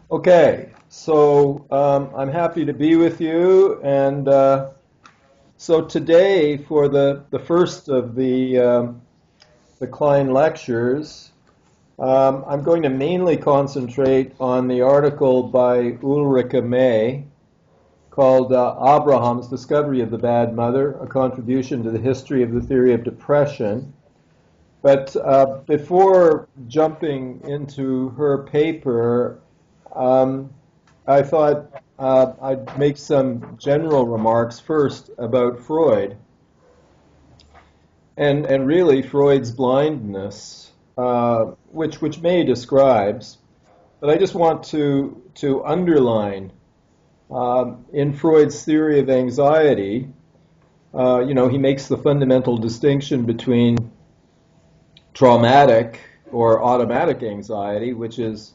Okay, so I'm happy to be with you, and so today for the first of the Klein lectures, I'm going to mainly concentrate on the article by Ulrika May called Abraham's Discovery of the Bad Mother, a contribution to the history of the theory of depression. But before jumping into her paper, um, I thought I'd make some general remarks first about Freud and really Freud's blindness, which May describes. But I just want to underline in Freud's theory of anxiety, he makes the fundamental distinction between traumatic or automatic anxiety, which is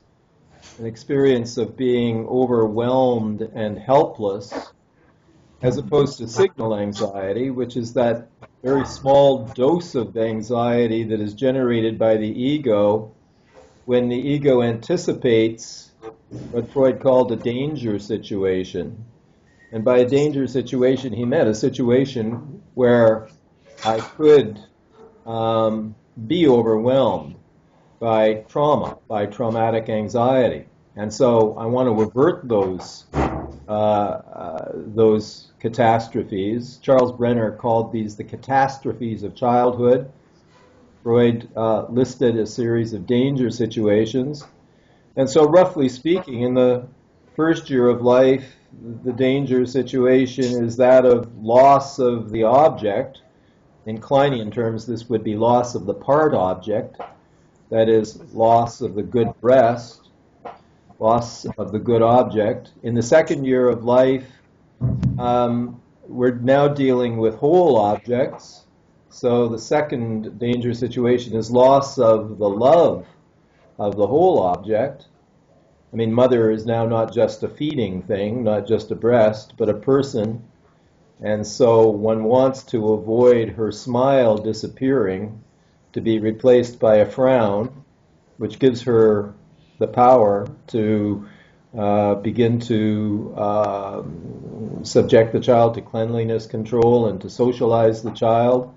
an experience of being overwhelmed and helpless, as opposed to signal anxiety, which is that very small dose of anxiety that is generated by the ego when the ego anticipates what Freud called a danger situation. And by a danger situation, he meant a situation where I could be overwhelmed by trauma, by traumatic anxiety. And so I want to avert those catastrophes. Charles Brenner called these the catastrophes of childhood. Freud listed a series of danger situations. And so roughly speaking, in the first year of life, the danger situation is that of loss of the object. In Kleinian terms, this would be loss of the part object, that is, loss of the good breast, loss of the good object. In the second year of life, we're now dealing with whole objects. So the second danger situation is loss of the love of the whole object. I mean, mother is now not just a feeding thing, not just a breast, but a person. And so one wants to avoid her smile disappearing to be replaced by a frown, which gives her the power to begin to subject the child to cleanliness control and to socialize the child.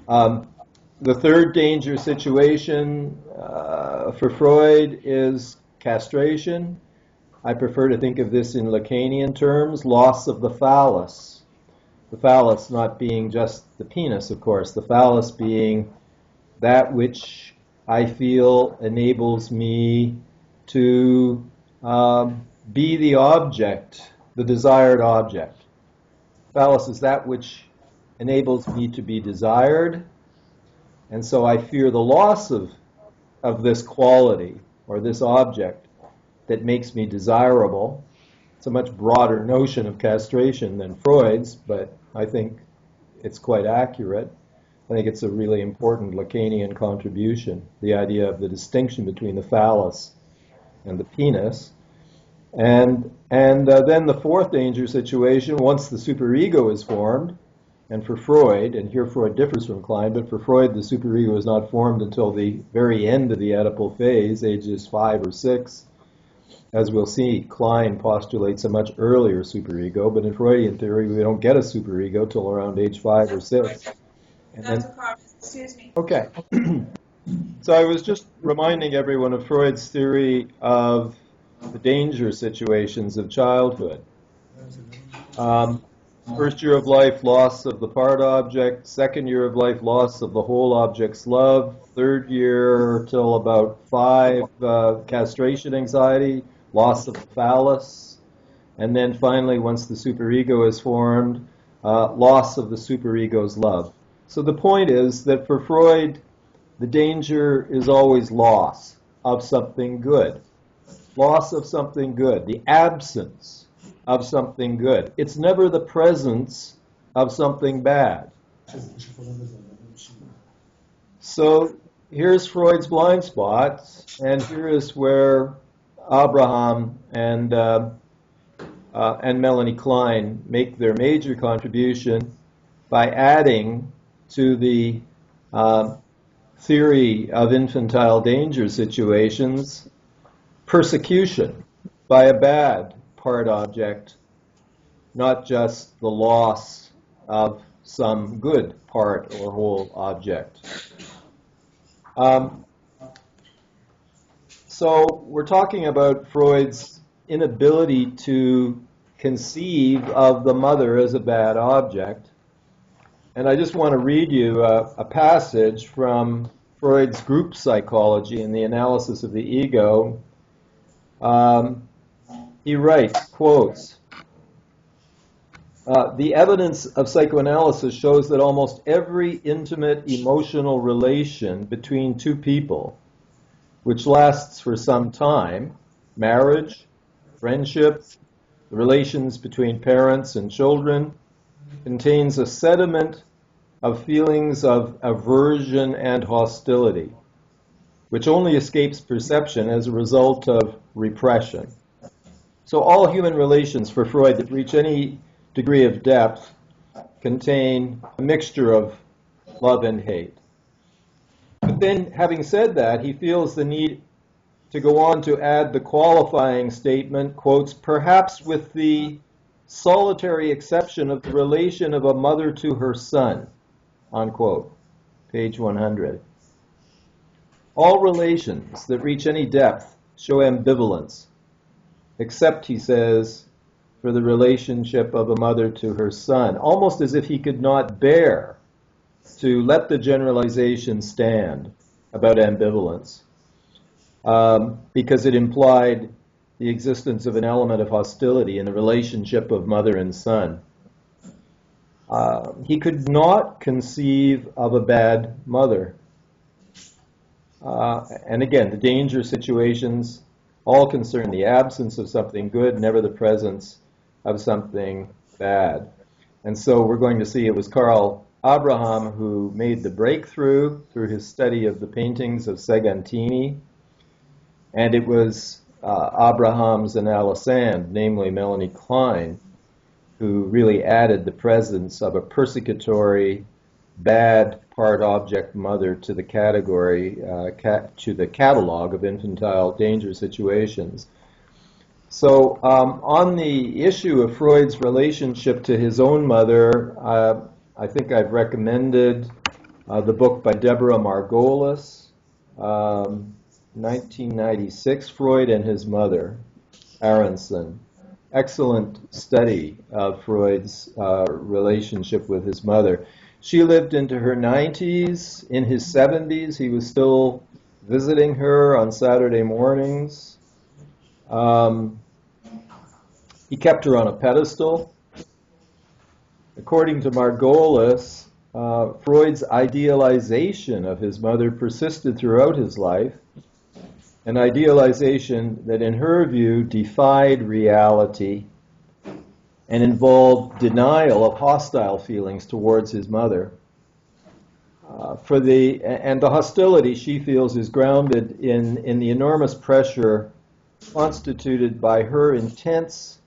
The third danger situation for Freud is castration. I prefer to think of this in Lacanian terms, loss of the phallus. The phallus not being just the penis, of course, the phallus being that which I feel enables me to be the object, the desired object. Phallus is that which enables me to be desired, and so I fear the loss of this quality or this object that makes me desirable. It's a much broader notion of castration than Freud's, but I think it's quite accurate. I think it's a really important Lacanian contribution, the idea of the distinction between the phallus and the penis. And then the fourth danger situation, once the superego is formed, and for Freud, and here Freud differs from Klein, but for Freud the superego is not formed until the very end of the Oedipal phase, ages 5 or 6. As we'll see, Klein postulates a much earlier superego, but in Freudian theory we don't get a superego till around age 5 or 6. And then, excuse me. Okay. So I was just reminding everyone of Freud's theory of the danger situations of childhood. First year of life, loss of the part object. Second year of life, loss of the whole object's love. Third year till about 5, castration anxiety, loss of the phallus. And then finally, once the superego is formed, loss of the superego's love. So the point is that for Freud, the danger is always loss of something good. Loss of something good, the absence of something good. It's never the presence of something bad. So here's Freud's blind spots, and here is where Abraham and Melanie Klein make their major contribution by adding to the theory of infantile danger situations persecution. by a bad part object, not just the loss of some good part or whole object. So we're talking about Freud's inability to conceive of the mother as a bad object. And I just want to read you a passage from Freud's group psychology and the analysis of the ego. He writes, quotes, the evidence of psychoanalysis shows that almost every intimate emotional relation between two people, which lasts for some time, marriage, friendship, the relations between parents and children, contains a sediment of feelings of aversion and hostility, which only escapes perception as a result of repression. So all human relations for Freud that reach any degree of depth contain a mixture of love and hate. But then, having said that, he feels the need to go on to add the qualifying statement, quotes, perhaps with the solitary exception of the relation of a mother to her son, unquote, page 100. All relations that reach any depth show ambivalence, except, he says, for the relationship of a mother to her son, almost as if he could not bear to let the generalization stand about ambivalence, because it implied the existence of an element of hostility in the relationship of mother and son. He could not conceive of a bad mother. And again, the danger situations all concern the absence of something good, never the presence of something bad. And so we're going to see it was Carl Abraham who made the breakthrough through his study of the paintings of Segantini, and it was Abraham's analysand, namely Melanie Klein, who really added the presence of a persecutory, bad part object mother to the category, to the catalog of infantile danger situations. So on the issue of Freud's relationship to his own mother, I think I've recommended the book by Deborah Margolis, 1996, Freud and His Mother, Aronson. Excellent study of Freud's relationship with his mother. She lived into her 90s. In his 70s, he was still visiting her on Saturday mornings. He kept her on a pedestal. According to Margolis, Freud's idealization of his mother persisted throughout his life, an idealization that in her view defied reality and involved denial of hostile feelings towards his mother. And the hostility she feels is grounded in the enormous pressure constituted by her intense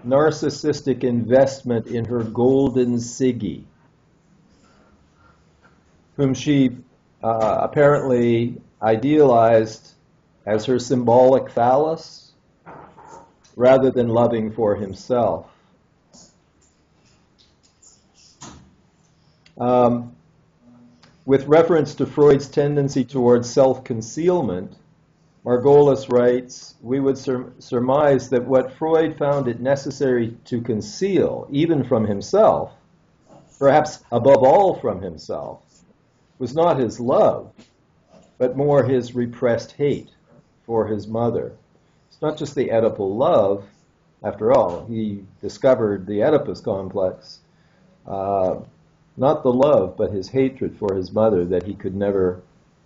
narcissistic investment in her golden Siggy, whom she apparently idealized as her symbolic phallus, rather than loving for himself. With reference to Freud's tendency towards self-concealment, Margolis writes, we would surmise that what Freud found it necessary to conceal, even from himself, perhaps above all from himself, was not his love, but more his repressed hate for his mother. It's not just the Oedipal love, after all, he discovered the Oedipus complex, not the love, but his hatred for his mother that he could never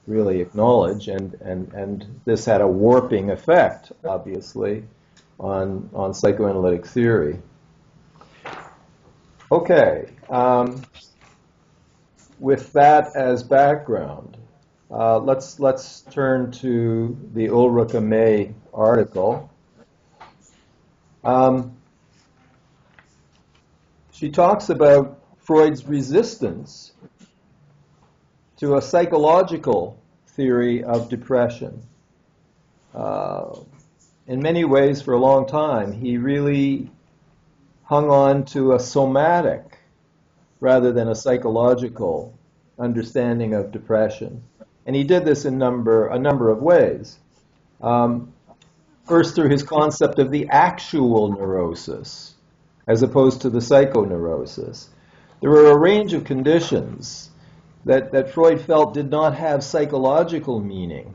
really acknowledge, and this had a warping effect, obviously, on psychoanalytic theory. Okay, with that as background, let's turn to the Ulrika May article. She talks about Freud's resistance to a psychological theory of depression. in many ways, for a long time, he really hung on to a somatic rather than a psychological understanding of depression. And he did this in a number of ways. First, through his concept of the actual neurosis, as opposed to the psychoneurosis. There were a range of conditions that Freud felt did not have psychological meaning,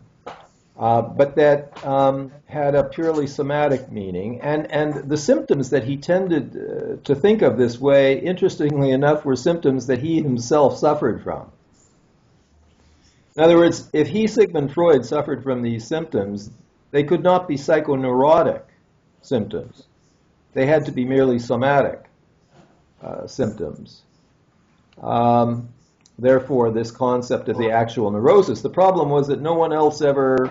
but that had a purely somatic meaning. And the symptoms that he tended to think of this way, interestingly enough, were symptoms that he himself suffered from. In other words, if he, Sigmund Freud, suffered from these symptoms, they could not be psychoneurotic symptoms. They had to be merely somatic symptoms. Therefore, this concept of the actual neurosis. The problem was that no one else ever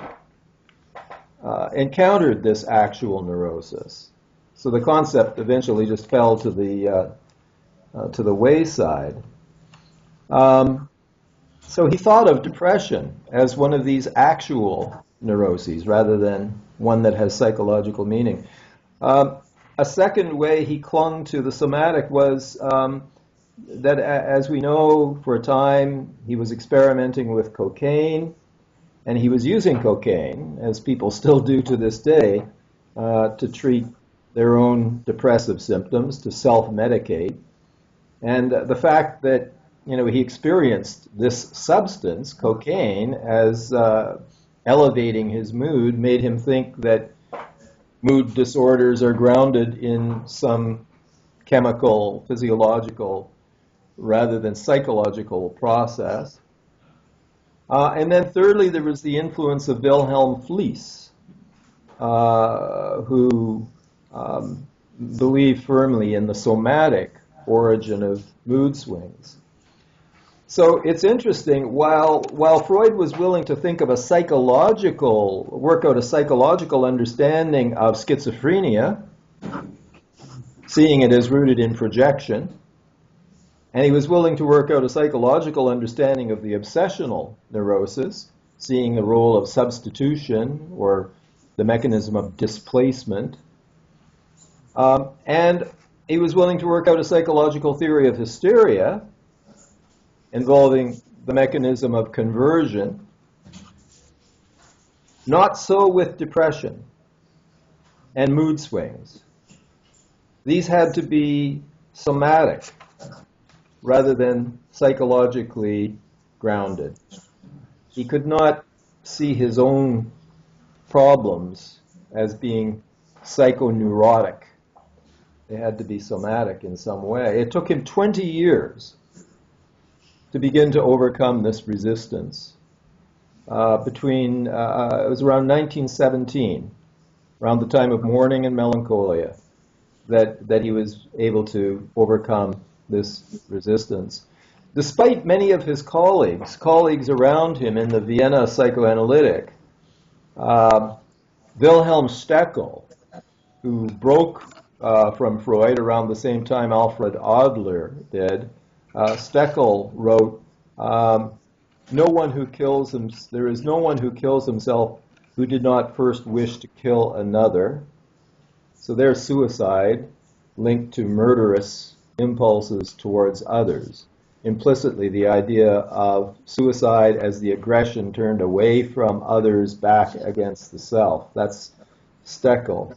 encountered this actual neurosis. So the concept eventually just fell to the wayside. So he thought of depression as one of these actual neuroses rather than one that has psychological meaning. A second way he clung to the somatic was that, as we know, for a time he was experimenting with cocaine, and he was using cocaine, as people still do to this day, to treat their own depressive symptoms, to self-medicate. And the fact that he experienced this substance, cocaine, as elevating his mood, made him think that mood disorders are grounded in some chemical, physiological, rather than psychological process. And then thirdly, there was the influence of Wilhelm Fliess, who believed firmly in the somatic origin of mood swings. So it's interesting, while Freud was willing to think of work out a psychological understanding of schizophrenia, seeing it as rooted in projection, and he was willing to work out a psychological understanding of the obsessional neurosis, seeing the role of substitution or the mechanism of displacement, and he was willing to work out a psychological theory of hysteria, involving the mechanism of conversion. Not so with depression and mood swings. These had to be somatic rather than psychologically grounded. He could not see his own problems as being psychoneurotic. They had to be somatic in some way. It took him 20 years to begin to overcome this resistance. It was around 1917, around the time of Mourning and Melancholia, that he was able to overcome this resistance. Despite many of his colleagues around him in the Vienna psychoanalytic, Wilhelm Steckel, who broke from Freud around the same time Alfred Adler did, Steckel wrote, there is no one who kills himself who did not first wish to kill another. So there's suicide linked to murderous impulses towards others. Implicitly, the idea of suicide as the aggression turned away from others back against the self. That's Steckel.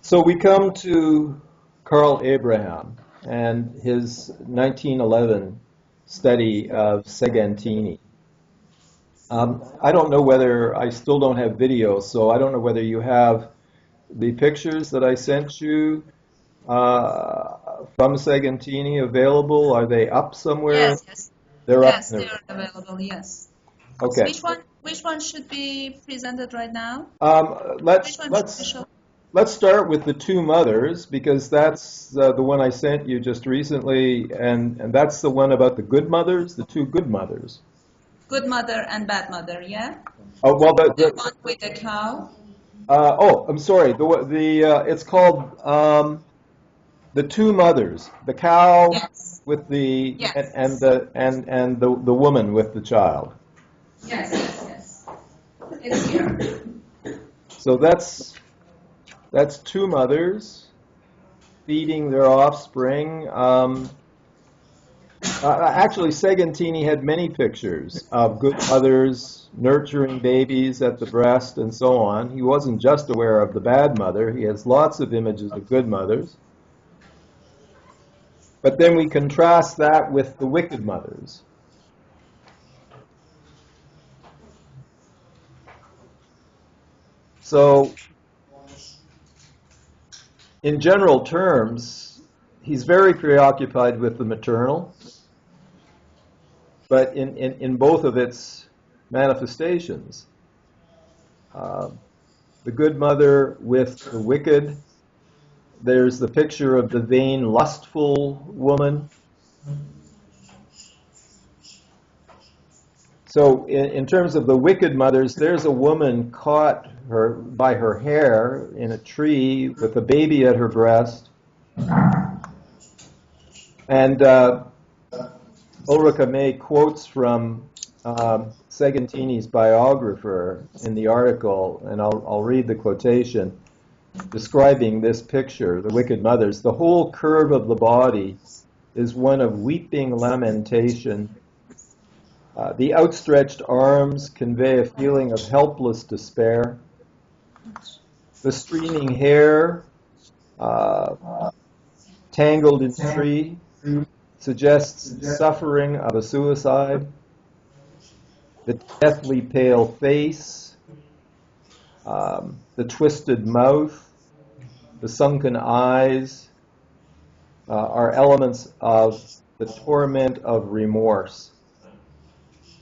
So we come to Karl Abraham and his 1911 study of Segantini. I don't know whether, I still don't have video, so I don't know whether you have the pictures that I sent you from Segantini available. Are they up somewhere? Yes. They're yes, up. They are available, yes. Okay. So which one should be presented right now? Let's start with the two mothers, because that's the one I sent you just recently, and that's the one about the good mothers, the two good mothers. Good mother and bad mother, yeah? Oh, well, the one with the cow? I'm sorry. It's called The Two Mothers. The cow with the and the woman with the child. Yes. It's here. So that's two mothers feeding their offspring. Actually, Segantini had many pictures of good mothers nurturing babies at the breast and so on. He wasn't just aware of the bad mother. He has lots of images of good mothers. But then we contrast that with the wicked mothers. So, in general terms, he's very preoccupied with the maternal, but in both of its manifestations. The good mother with the wicked. There's the picture of the vain, lustful woman. So in terms of the wicked mothers, there's a woman caught by her hair in a tree with a baby at her breast. And Ulrika May quotes from Segantini's biographer in the article, and I'll read the quotation, describing this picture, the wicked mothers. The whole curve of the body is one of weeping lamentation. The outstretched arms convey a feeling of helpless despair. The streaming hair, tangled in tree, suggests suffering of a suicide. The deathly pale face, the twisted mouth, the sunken eyes are elements of the torment of remorse.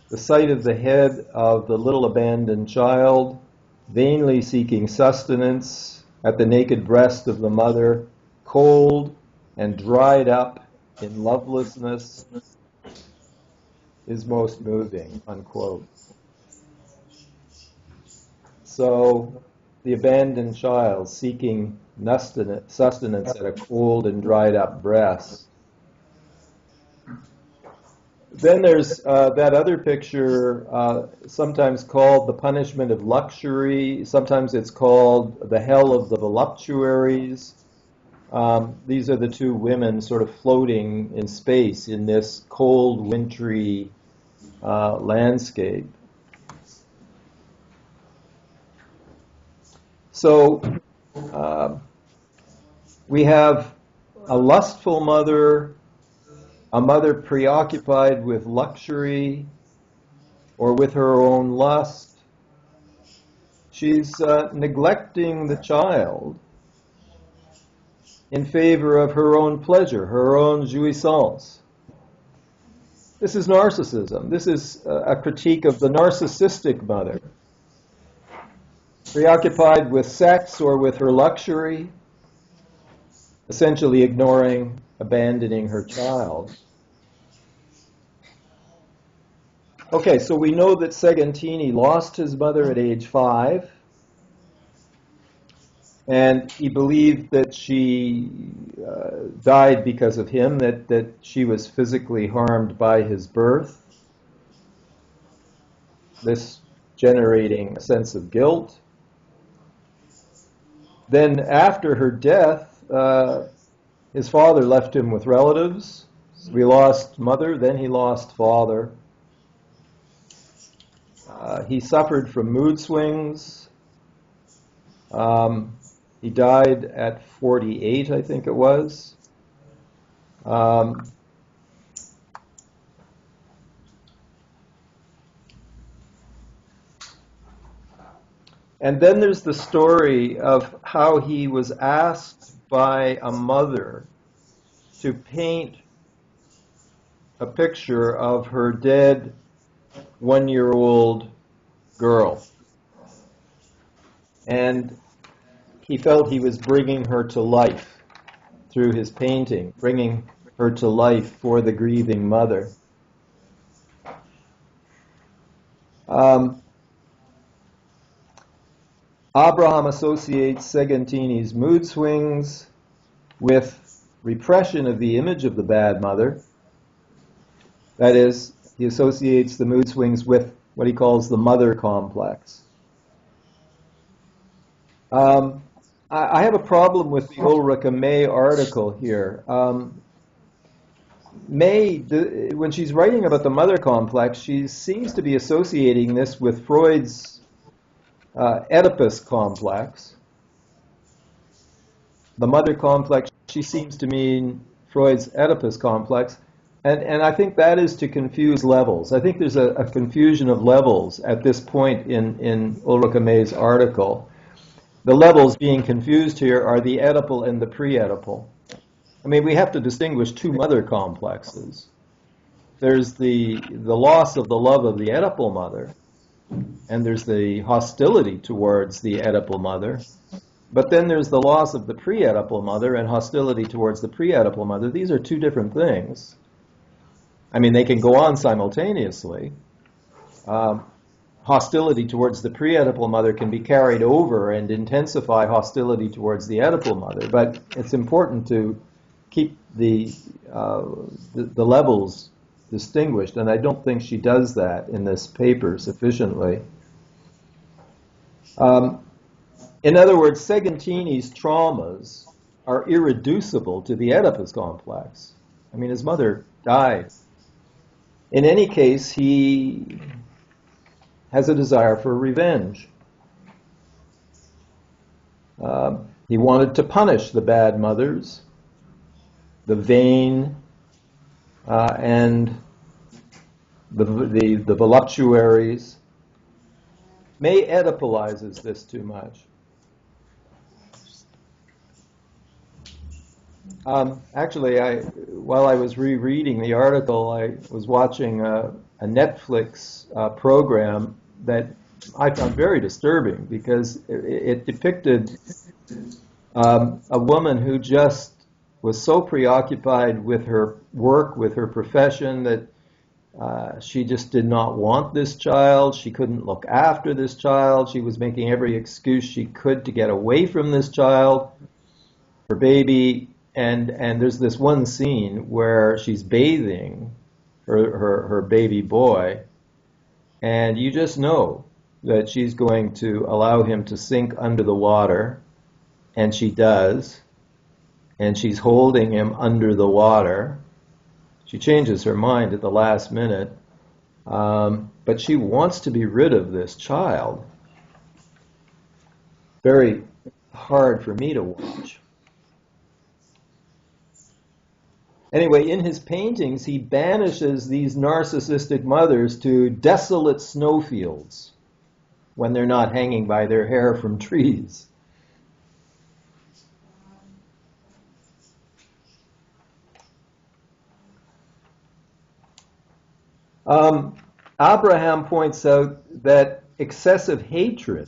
The sight of the head of the little abandoned child, vainly seeking sustenance at the naked breast of the mother, cold and dried up in lovelessness, is most moving, unquote. So, the abandoned child seeking sustenance at a cold and dried up breast. Then there's that other picture, sometimes called the punishment of luxury. Sometimes it's called the hell of the voluptuaries. These are the two women sort of floating in space in this cold, wintry landscape. So we have a lustful mother, a mother preoccupied with luxury or with her own lust. She's neglecting the child in favor of her own pleasure, her own jouissance. This is narcissism. This is a critique of the narcissistic mother, preoccupied with sex or with her luxury, essentially ignoring, abandoning her child. Okay, so we know that Segantini lost his mother at age 5, and he believed that she died because of him, that she was physically harmed by his birth, this generating a sense of guilt. Then after her death, his father left him with relatives. We lost mother, then he lost father. He suffered from mood swings. He died at 48, I think it was. And then there's the story of how he was asked by a mother to paint a picture of her dead 1-year-old girl. And he felt he was bringing her to life through his painting, bringing her to life for the grieving mother. Abraham associates Segantini's mood swings with repression of the image of the bad mother. That is, he associates the mood swings with what he calls the mother complex. Um, I have a problem with the Ulrika May article here. May, when she's writing about the mother complex, she seems to be associating this with Freud's Oedipus complex. The mother complex, she seems to mean Freud's Oedipus complex. And I think that is to confuse levels. I think there's a confusion of levels at this point in Ulrika May's article. The levels being confused here are the Oedipal and the pre-Oedipal. I mean, we have to distinguish two mother complexes. There's the loss of the love of the Oedipal mother, and there's the hostility towards the Oedipal mother. But then there's the loss of the pre-Oedipal mother and hostility towards the pre-Oedipal mother. These are two different things. I mean, they can go on simultaneously. Hostility towards the pre-Oedipal mother can be carried over and intensify hostility towards the Oedipal mother. But it's important to keep the levels distinguished, and I don't think she does that in this paper sufficiently. In other words, Segantini's traumas are irreducible to the Oedipus complex. I mean, his mother died. In any case, he has a desire for revenge. He wanted to punish the bad mothers, the vain, and the voluptuaries. May Oedipalizes this too much. Actually, while I was rereading the article, I was watching a Netflix program that I found very disturbing because it depicted a woman who just was so preoccupied with her work, with her profession, that she just did not want this child. She couldn't look after this child. She was making every excuse she could to get away from this child, her baby. And there's this one scene where she's bathing her baby boy, and you just know that she's going to allow him to sink under the water, and she does, and she's holding him under the water. She changes her mind at the last minute, but she wants to be rid of this child. Very hard for me to watch. Anyway, in his paintings, he banishes these narcissistic mothers to desolate snowfields when they're not hanging by their hair from trees. Abraham points out that excessive hatred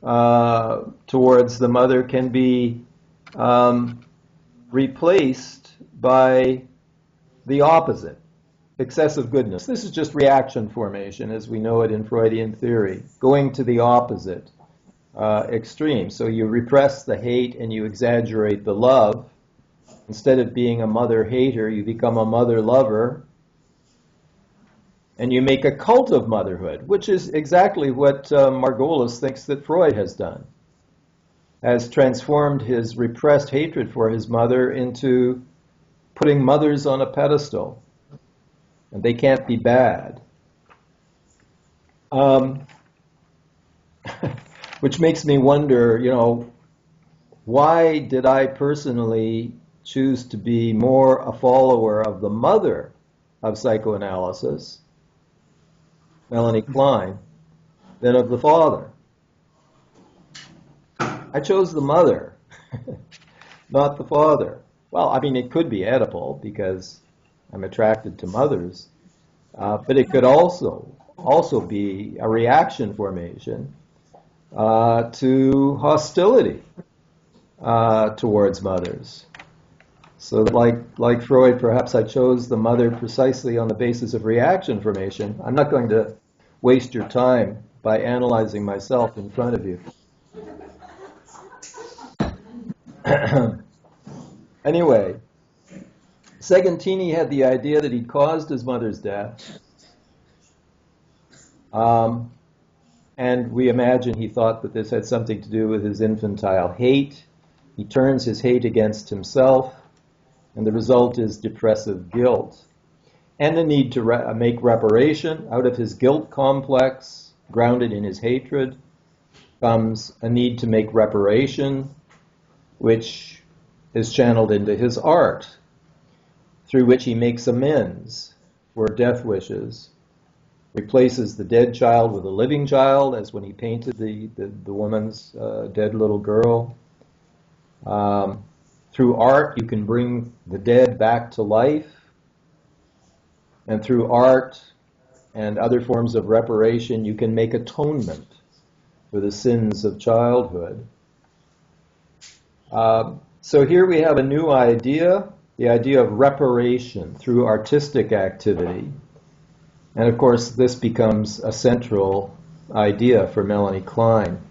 towards the mother can be replaced by the opposite, excessive goodness. This is just reaction formation as we know it in Freudian theory, going to the opposite extreme. So you repress the hate and you exaggerate the love. Instead of being a mother hater, you become a mother lover, and you make a cult of motherhood, which is exactly what Margolis thinks that Freud has done, has transformed his repressed hatred for his mother into putting mothers on a pedestal, and they can't be bad. Which makes me wonder, why did I personally choose to be more a follower of the mother of psychoanalysis, Melanie Klein, than of the father? I chose the mother, not the father. Well, I mean, it could be Oedipal because I'm attracted to mothers, but it could also be a reaction formation to hostility towards mothers. So like Freud, perhaps I chose the mother precisely on the basis of reaction formation. I'm not going to waste your time by analyzing myself in front of you. Anyway, Segantini had the idea that he'd caused his mother's death, And we imagine he thought that this had something to do with his infantile hate. He turns his hate against himself, and the result is depressive guilt. And the need to make reparation. Out of his guilt complex, grounded in his hatred, comes a need to make reparation, which is channeled into his art, through which he makes amends for death wishes, replaces the dead child with a living child, as when he painted the woman's dead little girl. Through art, you can bring the dead back to life. And through art and other forms of reparation, you can make atonement for the sins of childhood. So here we have a new idea, the idea of reparation through artistic activity. And of course, this becomes a central idea for Melanie Klein.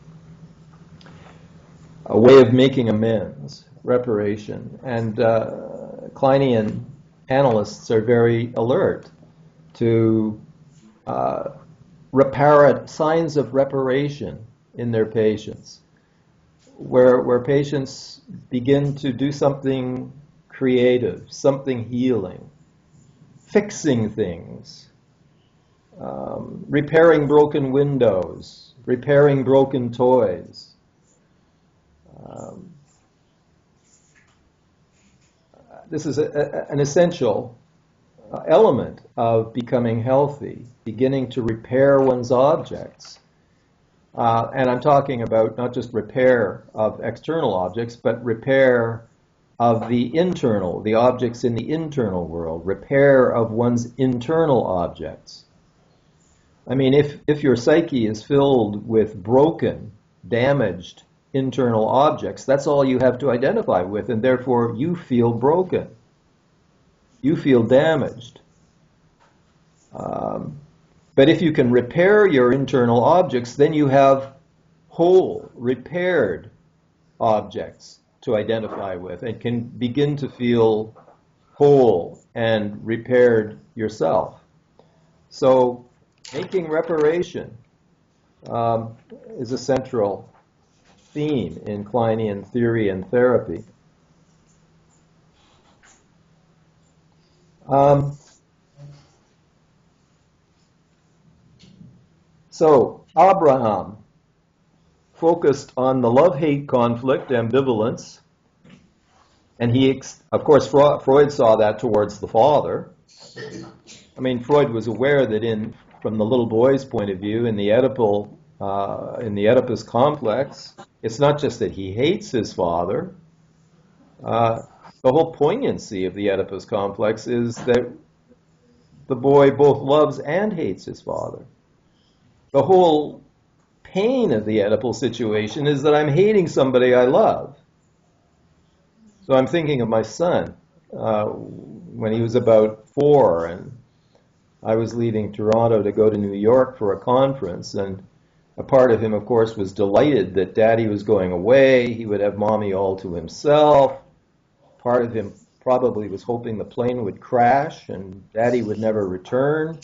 A way of making amends, reparation. And Kleinian analysts are very alert to signs of reparation in their patients, where patients begin to do something creative, something healing, fixing things, repairing broken windows, repairing broken toys. This is an essential element of becoming healthy, beginning to repair one's objects. And I'm talking about not just repair of external objects, but repair of the internal, the objects in the internal world, repair of one's internal objects. I mean, if your psyche is filled with broken, damaged internal objects, that's all you have to identify with, and therefore you feel broken. You feel damaged. But if you can repair your internal objects, then you have whole, repaired objects to identify with and can begin to feel whole and repaired yourself. So making reparation is a central theme in Kleinian theory and therapy. So Abraham focused on the love-hate conflict, ambivalence, and of course, Freud saw that towards the father. I mean, Freud was aware that from the little boy's point of view, in the Oedipus complex, it's not just that he hates his father. The whole poignancy of the Oedipus complex is that the boy both loves and hates his father. The whole pain of the Oedipal situation is that I'm hating somebody I love. So I'm thinking of my son when he was about 4, and I was leaving Toronto to go to New York for a conference, and a part of him, of course, was delighted that Daddy was going away. He would have Mommy all to himself. Part of him probably was hoping the plane would crash and Daddy would never return.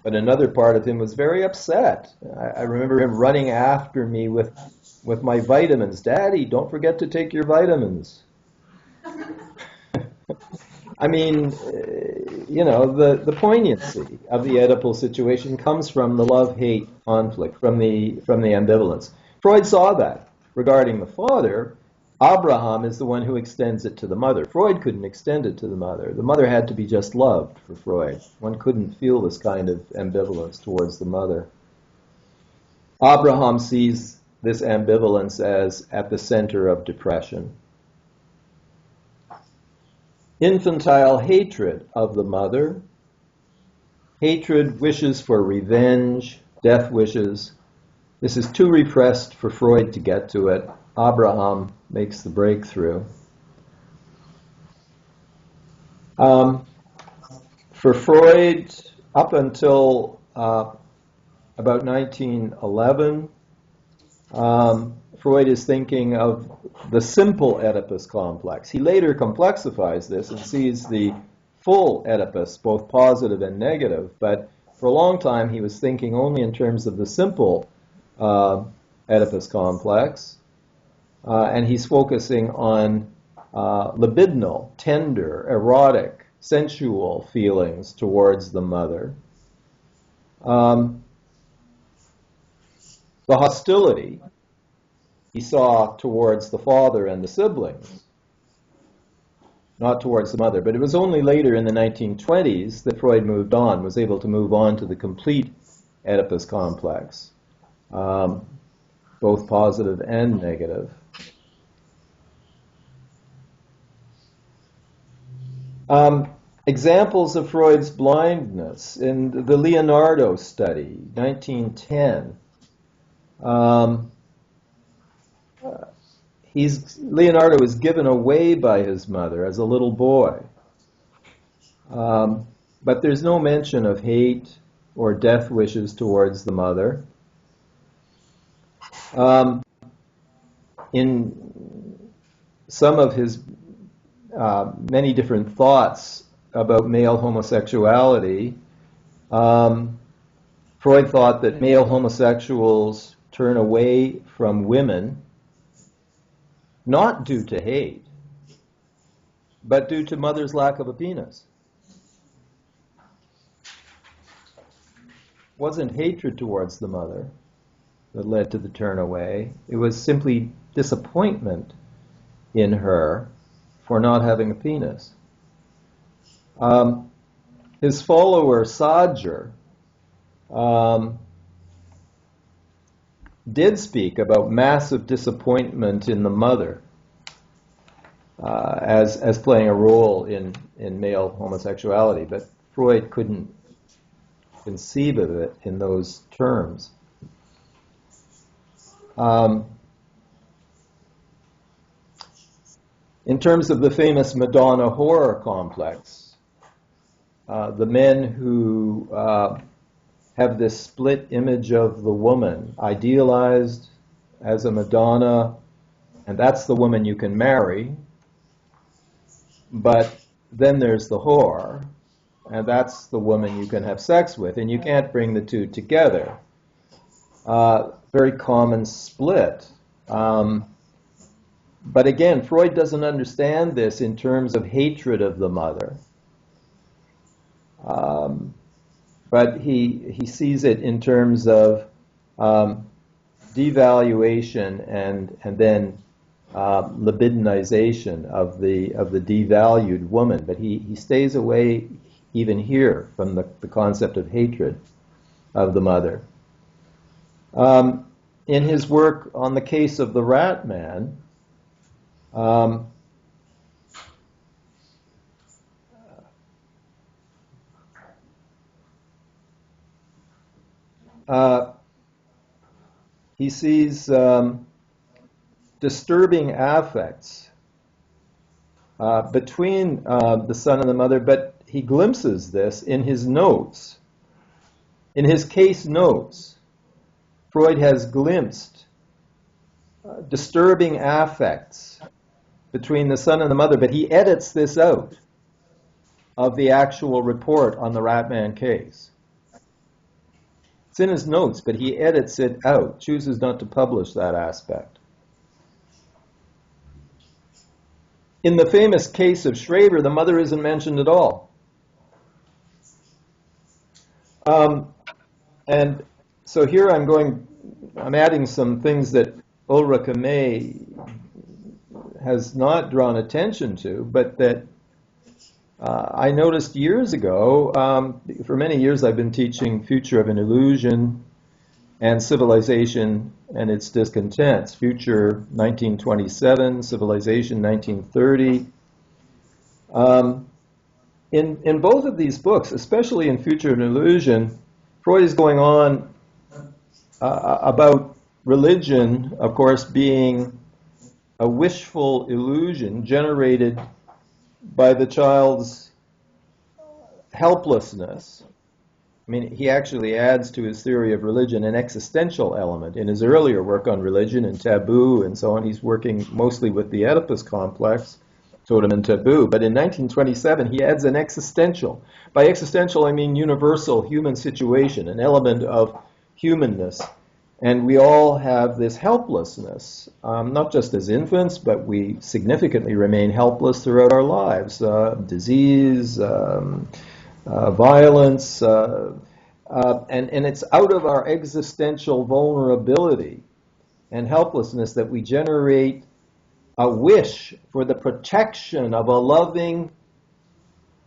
But another part of him was very upset. I remember him running after me with my vitamins. Daddy, don't forget to take your vitamins. I mean, the poignancy of the Oedipal situation comes from the love-hate conflict, from the ambivalence. Freud saw that. Regarding the father, Abraham is the one who extends it to the mother. Freud couldn't extend it to the mother. The mother had to be just loved for Freud. One couldn't feel this kind of ambivalence towards the mother. Abraham sees this ambivalence as at the center of depression. Infantile hatred of the mother, hatred, wishes for revenge, death wishes. This is too repressed for Freud to get to it. Abraham makes the breakthrough. For Freud, up until about 1911, Freud is thinking of the simple Oedipus complex. He later complexifies this and sees the full Oedipus, both positive and negative, but for a long time he was thinking only in terms of the simple Oedipus complex, and he's focusing on libidinal, tender, erotic, sensual feelings towards the mother. The hostility he saw towards the father and the siblings, not towards the mother. But it was only later in the 1920s that Freud moved on, was able to move on to the complete Oedipus complex, both positive and negative. Examples of Freud's blindness in the Leonardo study, 1910. Leonardo is given away by his mother as a little boy. But there's no mention of hate or death wishes towards the mother. In some of his many different thoughts about male homosexuality, Freud thought that male homosexuals turn away from women not due to hate, but due to mother's lack of a penis. It wasn't hatred towards the mother that led to the turn away. It was simply disappointment in her for not having a penis. His follower, Sadger, did speak about massive disappointment in the mother as playing a role in male homosexuality, but Freud couldn't conceive of it in those terms. In terms of the famous Madonna horror complex, the men who have this split image of the woman, idealized as a Madonna, and that's the woman you can marry, but then there's the whore, and that's the woman you can have sex with, and you can't bring the two together. Very common split. But again, Freud doesn't understand this in terms of hatred of the mother. But he sees it in terms of devaluation and then libidinization of the devalued woman. But he stays away even here from the concept of hatred of the mother. In his work on the case of the Rat Man, he sees disturbing affects between the son and the mother, but he glimpses this in his notes. In his case notes, Freud has glimpsed disturbing affects between the son and the mother, but he edits this out of the actual report on the Ratman case. It's in his notes, but he edits it out, chooses not to publish that aspect. In the famous case of Schraber, the mother isn't mentioned at all. And so here I'm adding some things that Ulrike May has not drawn attention to, but that I noticed years ago. For many years I've been teaching Future of an Illusion and Civilization and Its Discontents. Future 1927, Civilization 1930. In both of these books, especially in Future of an Illusion, Freud is going on about religion, of course, being a wishful illusion generated by the child's helplessness. I mean, he actually adds to his theory of religion an existential element. In his earlier work on religion and taboo and so on, he's working mostly with the Oedipus complex, totem and taboo. But in 1927, he adds an existential. By existential, I mean universal human situation, an element of humanness And we all have this helplessness, not just as infants, but we significantly remain helpless throughout our lives. Disease, violence, and it's out of our existential vulnerability and helplessness that we generate a wish for the protection of a loving ...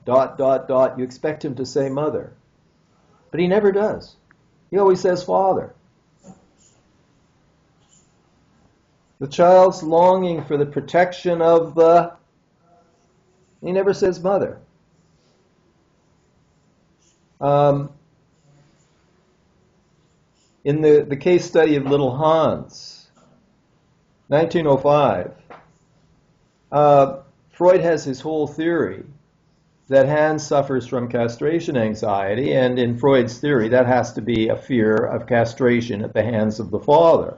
You expect him to say mother, but he never does. He always says father. The child's longing for the protection of the... He never says mother. In the case study of little Hans, 1905, Freud has his whole theory that Hans suffers from castration anxiety, and in Freud's theory that has to be a fear of castration at the hands of the father.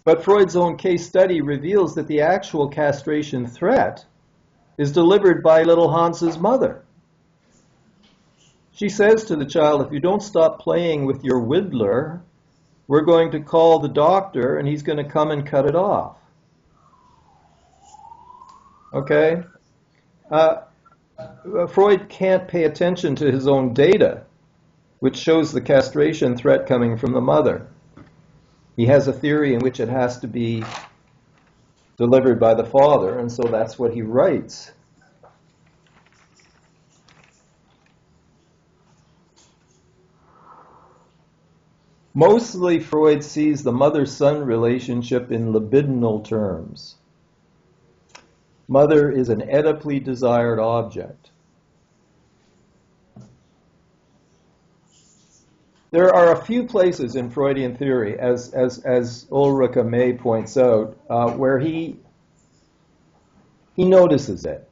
But Freud's own case study reveals that the actual castration threat is delivered by little Hans's mother. She says to the child, if you don't stop playing with your whittler, we're going to call the doctor and he's going to come and cut it off. Okay? Freud can't pay attention to his own data, which shows the castration threat coming from the mother. He has a theory in which it has to be delivered by the father, and so that's what he writes. Mostly, Freud sees the mother-son relationship in libidinal terms. Mother is an Oedipally desired object. There are a few places in Freudian theory, as Ulrike May points out, where he notices it.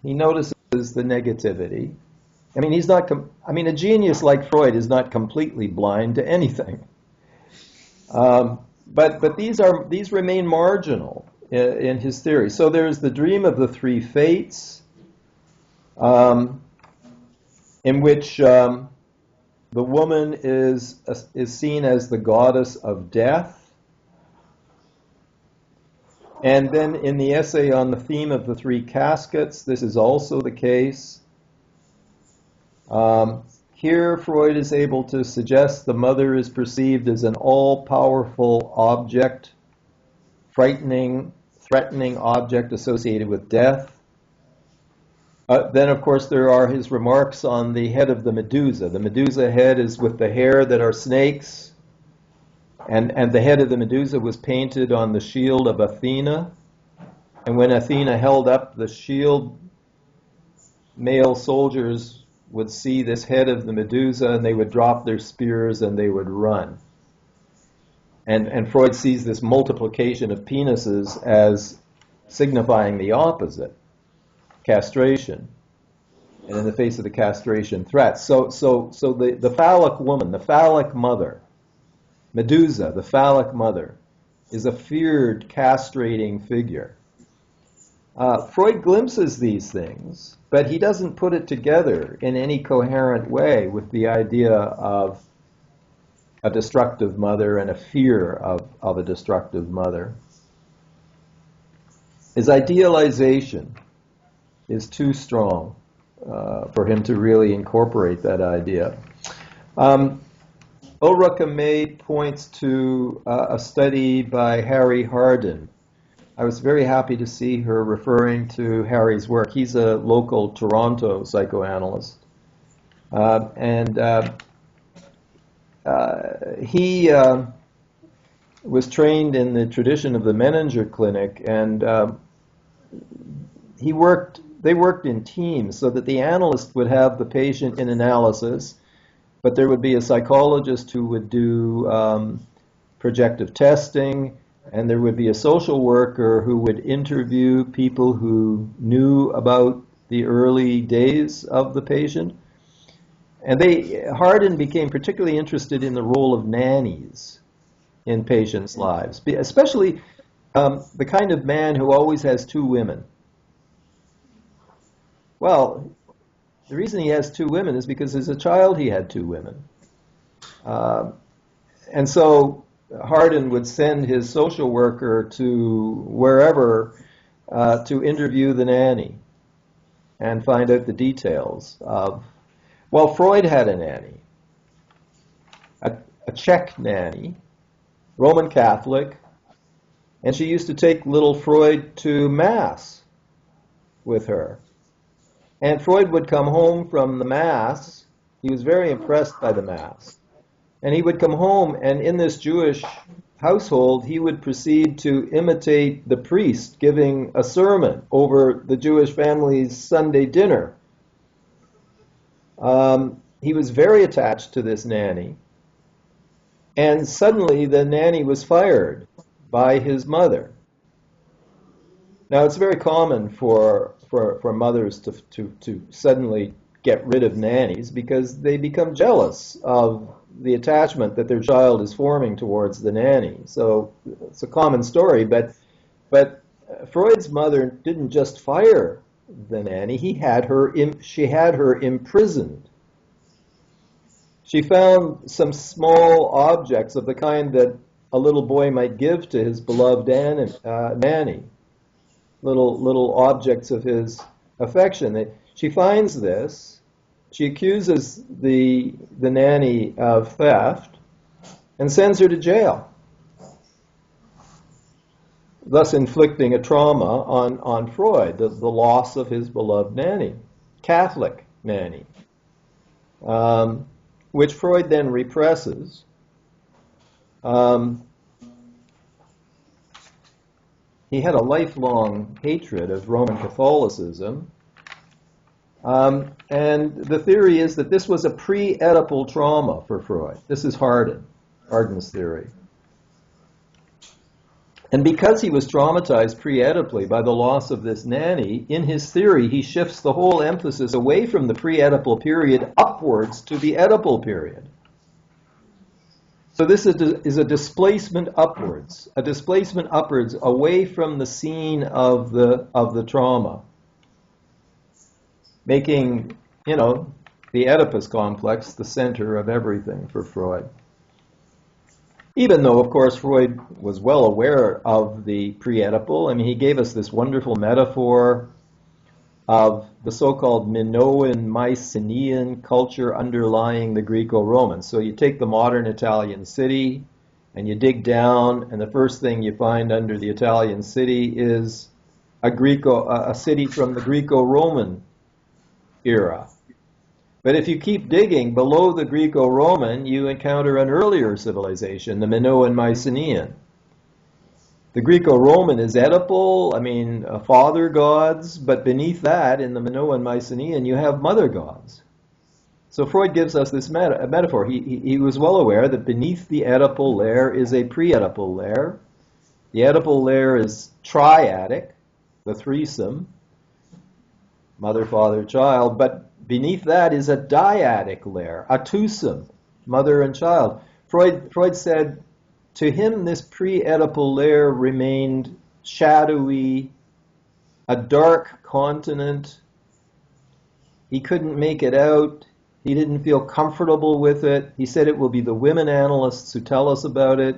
He notices the negativity. I mean, a genius like Freud is not completely blind to anything. But these remain marginal in his theory. So there's the dream of the three fates, in which the woman is seen as the goddess of death. And then in the essay on the theme of the three caskets, this is also the case. Here, Freud is able to suggest the mother is perceived as an all-powerful object, frightening, threatening object associated with death. Then, of course, there are his remarks on the head of the Medusa. The Medusa head is with the hair that are snakes, and the head of the Medusa was painted on the shield of Athena. And when Athena held up the shield, male soldiers would see this head of the Medusa, and they would drop their spears and they would run. And Freud sees this multiplication of penises as signifying the opposite, castration, and in the face of the castration threat. So the phallic woman, the phallic mother, Medusa, the phallic mother, is a feared, castrating figure. Freud glimpses these things, but he doesn't put it together in any coherent way with the idea of a destructive mother and a fear of a destructive mother. His idealization is too strong for him to really incorporate that idea. Ulrike May points to a study by Harry Hardin. I was very happy to see her referring to Harry's work. He's a local Toronto psychoanalyst. He was trained in the tradition of the Menninger Clinic, and they worked in teams so that the analyst would have the patient in analysis, but there would be a psychologist who would do projective testing, and there would be a social worker who would interview people who knew about the early days of the patient. And Hardin became particularly interested in the role of nannies in patients' lives, especially the kind of man who always has two women. Well, the reason he has two women is because as a child he had two women. And so Hardin would send his social worker to wherever to interview the nanny and find out the details of. Well, Freud had a nanny, a Czech nanny, Roman Catholic, and she used to take little Freud to Mass with her. And Freud would come home from the Mass. He was very impressed by the Mass. And he would come home, and in this Jewish household, he would proceed to imitate the priest giving a sermon over the Jewish family's Sunday dinner. He was very attached to this nanny. And suddenly the nanny was fired by his mother. Now, it's very common for mothers to suddenly get rid of nannies because they become jealous of the attachment that their child is forming towards the nanny. So it's a common story, but Freud's mother didn't just fire the nanny, she had her imprisoned. She found some small objects of the kind that a little boy might give to his beloved nanny, little objects of his affection. She finds this. She accuses the nanny of theft and sends her to jail, thus inflicting a trauma on Freud, the loss of his beloved nanny, Catholic nanny, which Freud then represses. He had a lifelong hatred of Roman Catholicism. And the theory is that this was a pre-Oedipal trauma for Freud. This is Hardin's theory. And because he was traumatized pre-Oedipally by the loss of this nanny, in his theory he shifts the whole emphasis away from the pre-Oedipal period upwards to the Oedipal period. So this is a displacement upwards away from the scene of the trauma, making, the Oedipus complex the center of everything for Freud. Even though, of course, Freud was well aware of the pre-Oedipal. I mean, he gave us this wonderful metaphor of the so-called Minoan Mycenaean culture underlying the Greco-Roman. So you take the modern Italian city and you dig down, and the first thing you find under the Italian city is a city from the Greco-Roman era. But if you keep digging below the Greco-Roman, you encounter an earlier civilization, the Minoan Mycenaean. The Greco-Roman is Oedipal, father gods, but beneath that, in the Minoan Mycenaean, you have mother gods. So Freud gives us this metaphor. He was well aware that beneath the Oedipal layer is a pre-Oedipal layer. The Oedipal layer is triadic, the threesome, mother, father, child, but beneath that is a dyadic layer, a twosome, mother and child. Freud said, to him, this pre-Oedipal layer remained shadowy, a dark continent. He couldn't make it out. He didn't feel comfortable with it. He said it will be the women analysts who tell us about it.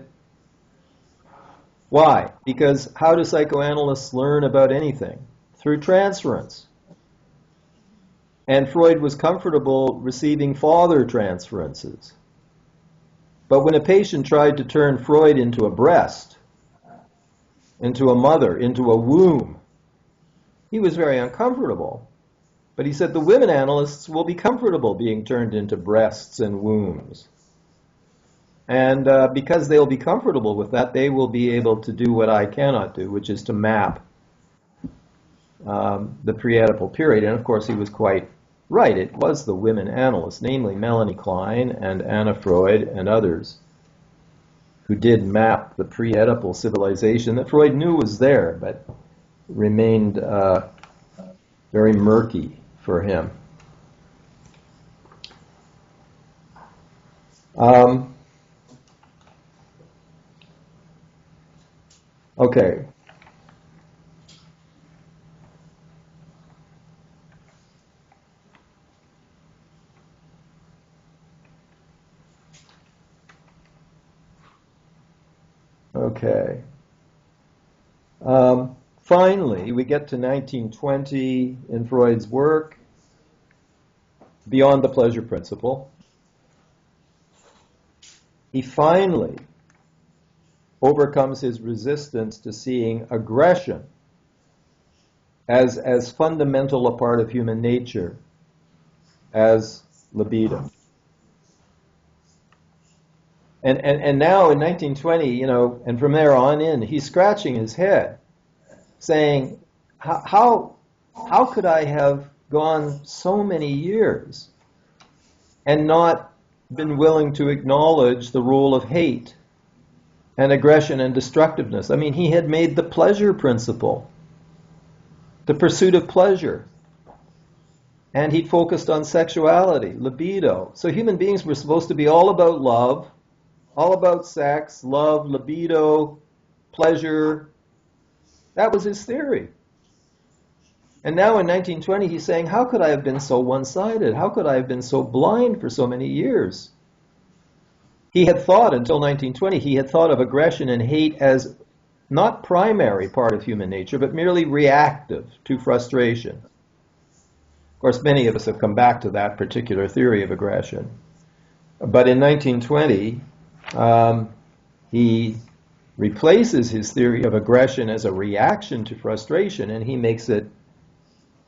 Why? Because how do psychoanalysts learn about anything? Through transference. And Freud was comfortable receiving father transferences. But when a patient tried to turn Freud into a breast, into a mother, into a womb, he was very uncomfortable. But he said the women analysts will be comfortable being turned into breasts and wombs. And because they'll be comfortable with that, they will be able to do what I cannot do, which is to map the pre-Oedipal period. And of course, he was quite right. It was the women analysts, namely Melanie Klein and Anna Freud and others, who did map the pre-Oedipal civilization that Freud knew was there, but remained very murky for him. Okay. Okay. Finally, we get to 1920 in Freud's work, Beyond the Pleasure Principle. He finally overcomes his resistance to seeing aggression as fundamental a part of human nature as libido. And now in 1920, and from there on in, he's scratching his head, saying, how could I have gone so many years and not been willing to acknowledge the role of hate and aggression and destructiveness? I mean, he had made the pleasure principle, the pursuit of pleasure, and he'd focused on sexuality, libido. So human beings were supposed to be all about love, all about sex, love, libido, pleasure. That was his theory. And now in 1920, he's saying, how could I have been so one-sided? How could I have been so blind for so many years? He had thought, until 1920, he had thought of aggression and hate as not primary part of human nature, but merely reactive to frustration. Of course, many of us have come back to that particular theory of aggression. But in 1920, he replaces his theory of aggression as a reaction to frustration, and he makes it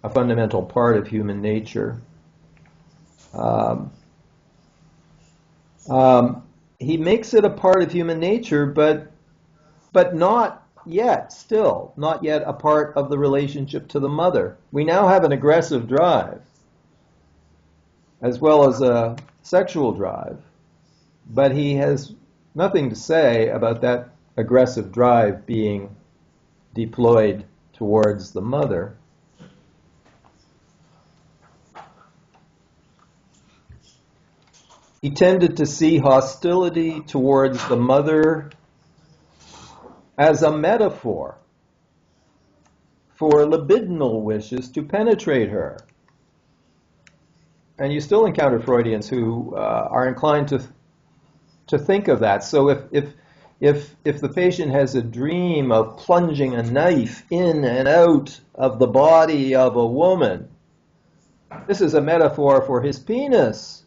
a fundamental part of human nature. He makes it a part of human nature, but not yet a part of the relationship to the mother. We now have an aggressive drive, as well as a sexual drive, but he has nothing to say about that aggressive drive being deployed towards the mother. He tended to see hostility towards the mother as a metaphor for libidinal wishes to penetrate her. And you still encounter Freudians who are inclined to think of that. So if the patient has a dream of plunging a knife in and out of the body of a woman, this is a metaphor for his penis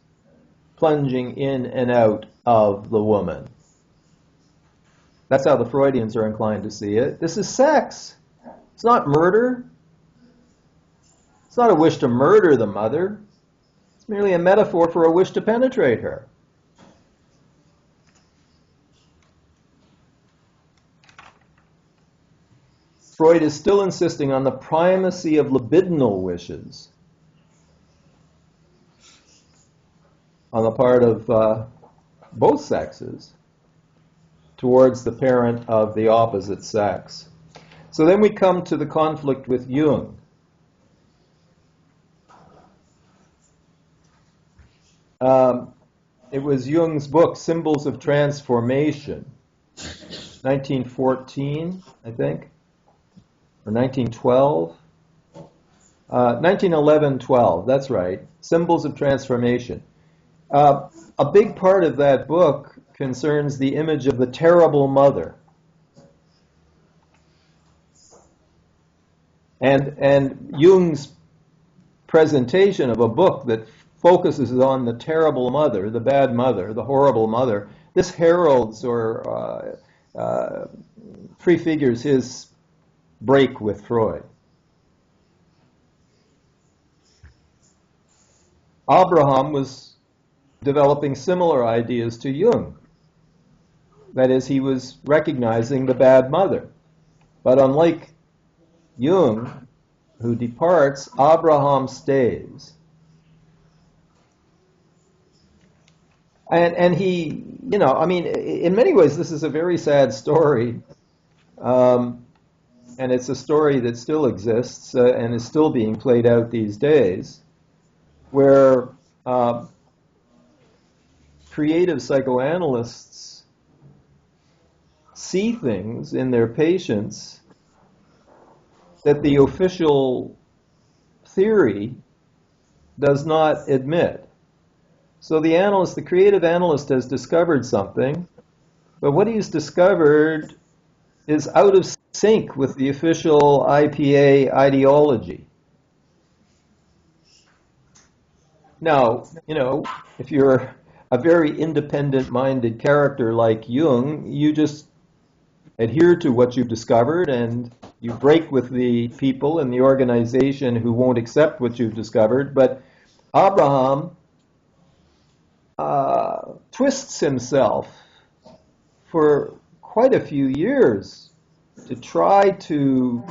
plunging in and out of the woman. That's how the Freudians are inclined to see it. This is sex. It's not murder. It's not a wish to murder the mother. It's merely a metaphor for a wish to penetrate her. Freud is still insisting on the primacy of libidinal wishes on the part of both sexes towards the parent of the opposite sex. So then we come to the conflict with Jung. It was Jung's book, Symbols of Transformation, 1914, I think, or 1912. 1911-12, that's right, Symbols of Transformation. A big part of that book concerns the image of the terrible mother. And Jung's presentation of a book that focuses on the terrible mother, the bad mother, the horrible mother, this heralds or prefigures his break with Freud. Abraham was developing similar ideas to Jung. That is, he was recognizing the bad mother. But unlike Jung, who departs, Abraham stays. And he, in many ways, this is a very sad story. And it's a story that still exists and is still being played out these days, where creative psychoanalysts see things in their patients that the official theory does not admit. So the creative analyst has discovered something, But what he's discovered is out of sync with the official IPA ideology. Now, if you're a very independent-minded character like Jung, you just adhere to what you've discovered and you break with the people in the organization who won't accept what you've discovered. But Abraham twists himself for quite a few years to try to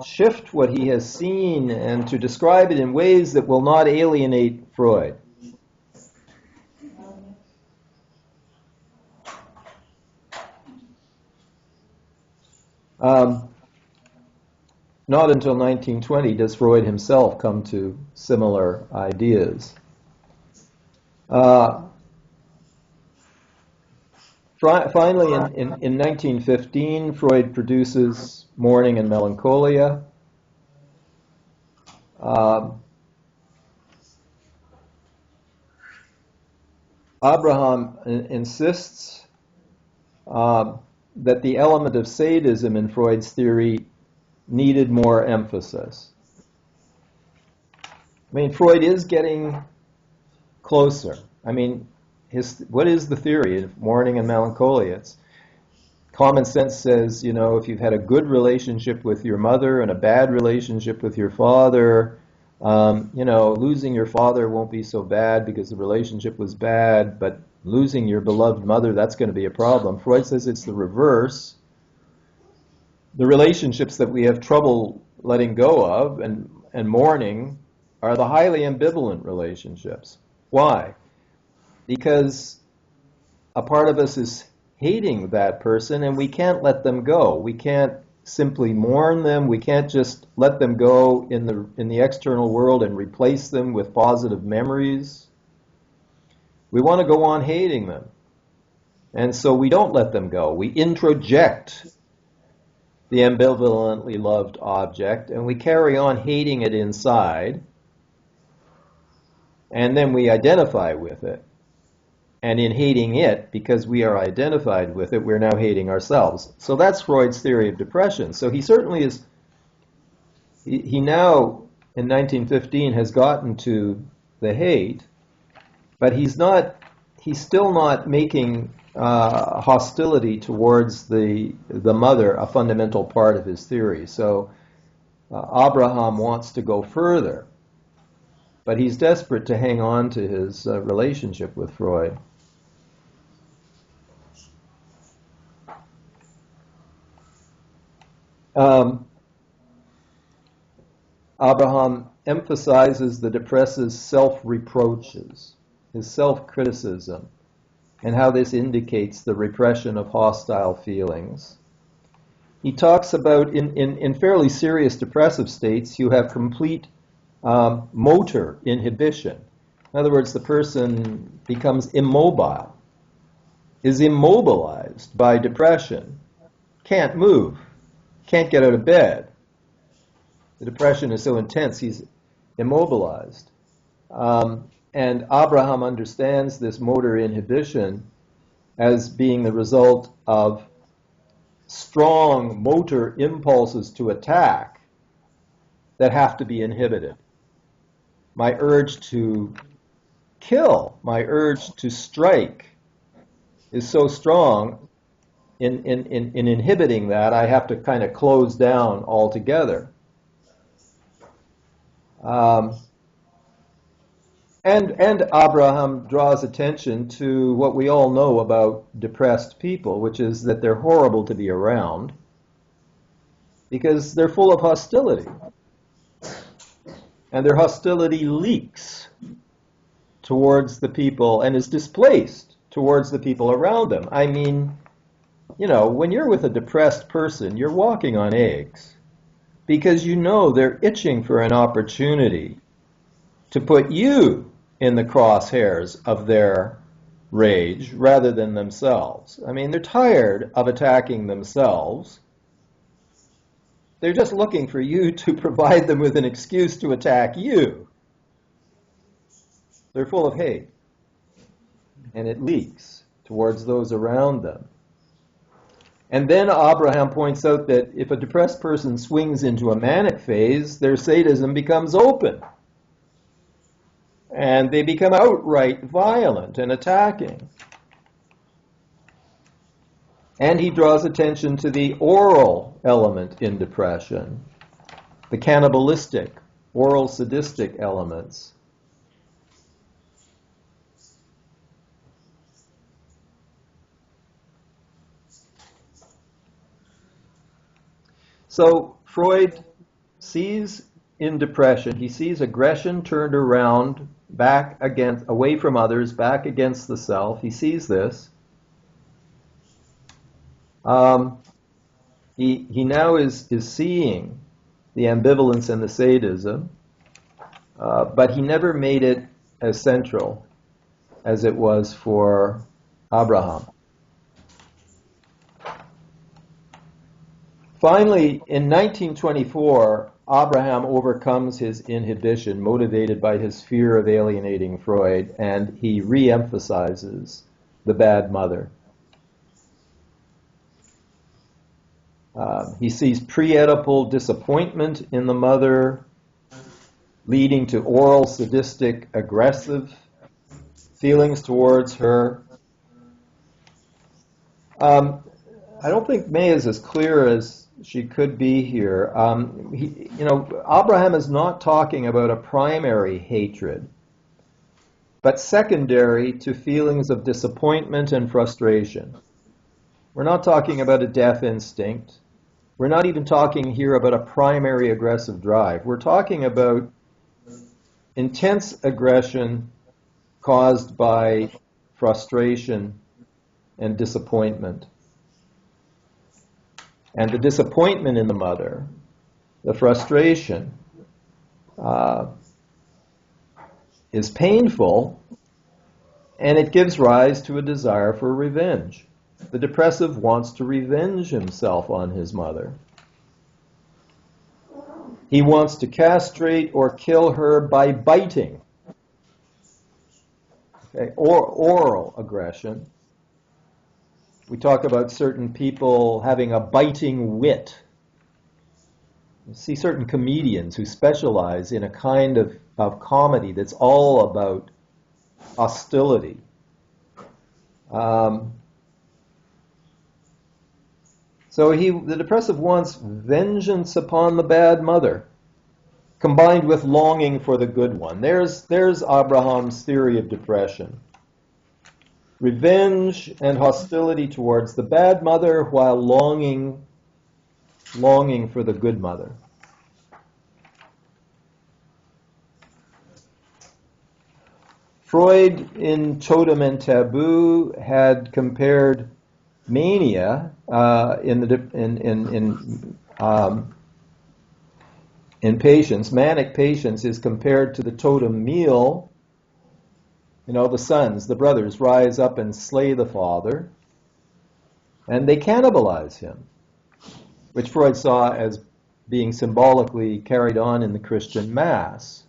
shift what he has seen and to describe it in ways that will not alienate Freud. Not until 1920 does Freud himself come to similar ideas. Finally, in 1915, Freud produces Mourning and Melancholia. Abraham insists that the element of sadism in Freud's theory needed more emphasis. I mean, Freud is getting closer. I mean, what is the theory of Mourning and Melancholia? It's common sense says, if you've had a good relationship with your mother and a bad relationship with your father, losing your father won't be so bad because the relationship was bad, but losing your beloved mother, that's going to be a problem. Freud says it's the reverse. The relationships that we have trouble letting go of and mourning are the highly ambivalent relationships. Why? Because a part of us is hating that person and we can't let them go. We can't simply mourn them. We can't just let them go in the external world and replace them with positive memories. We want to go on hating them. And so we don't let them go. We introject the ambivalently loved object and we carry on hating it inside. And then we identify with it. And in hating it, because we are identified with it, we're now hating ourselves. So that's Freud's theory of depression. So he certainly is, he now, in 1915, has gotten to the hate, but he's still not making hostility towards the mother a fundamental part of his theory. So Abraham wants to go further, but he's desperate to hang on to his relationship with Freud. Abraham emphasizes the depressed's self-reproaches, his self-criticism, and how this indicates the repression of hostile feelings. He talks about, in fairly serious depressive states, you have complete motor inhibition. In other words, the person becomes immobile, is immobilized by depression, can't move, can't get out of bed. The depression is so intense, he's immobilized. And Abraham understands this motor inhibition as being the result of strong motor impulses to attack that have to be inhibited. My urge to kill, my urge to strike is so strong, in inhibiting that, I have to kind of close down altogether. And Abraham draws attention to what we all know about depressed people, which is that they're horrible to be around because they're full of hostility. And their hostility leaks towards the people and is displaced towards the people around them. I mean, when you're with a depressed person, you're walking on eggs because they're itching for an opportunity to put you in the crosshairs of their rage rather than themselves. I mean, they're tired of attacking themselves. They're just looking for you to provide them with an excuse to attack you. They're full of hate, and it leaks towards those around them. And then Abraham points out that if a depressed person swings into a manic phase, their sadism becomes open. And they become outright violent and attacking. And he draws attention to the oral element in depression, the cannibalistic, oral sadistic elements. So Freud sees in depression, he sees aggression turned around, away from others, back against the self. He sees this. He now is seeing the ambivalence and the sadism, but he never made it as central as it was for Abraham. Finally, in 1924, Abraham overcomes his inhibition, motivated by his fear of alienating Freud, and he re-emphasizes the bad mother. He sees pre-Oedipal disappointment in the mother, leading to oral, sadistic, aggressive feelings towards her. I don't think May is as clear as she could be here. Abraham is not talking about a primary hatred, but secondary to feelings of disappointment and frustration. We're not talking about a death instinct. We're not even talking here about a primary aggressive drive. We're talking about intense aggression caused by frustration and disappointment. And the disappointment in the mother, the frustration, is painful, and it gives rise to a desire for revenge. The depressive wants to revenge himself on his mother. He wants to castrate or kill her by biting. Okay, or oral aggression. We talk about certain people having a biting wit. You see certain comedians who specialize in a kind of comedy that's all about hostility. So the depressive wants vengeance upon the bad mother, combined with longing for the good one. There's Abraham's theory of depression. Revenge and hostility towards the bad mother while longing for the good mother. Freud, in Totem and Taboo, had compared mania in patients. Manic patients is compared to the totem meal. The sons, the brothers, rise up and slay the father, and they cannibalize him, which Freud saw as being symbolically carried on in the Christian Mass,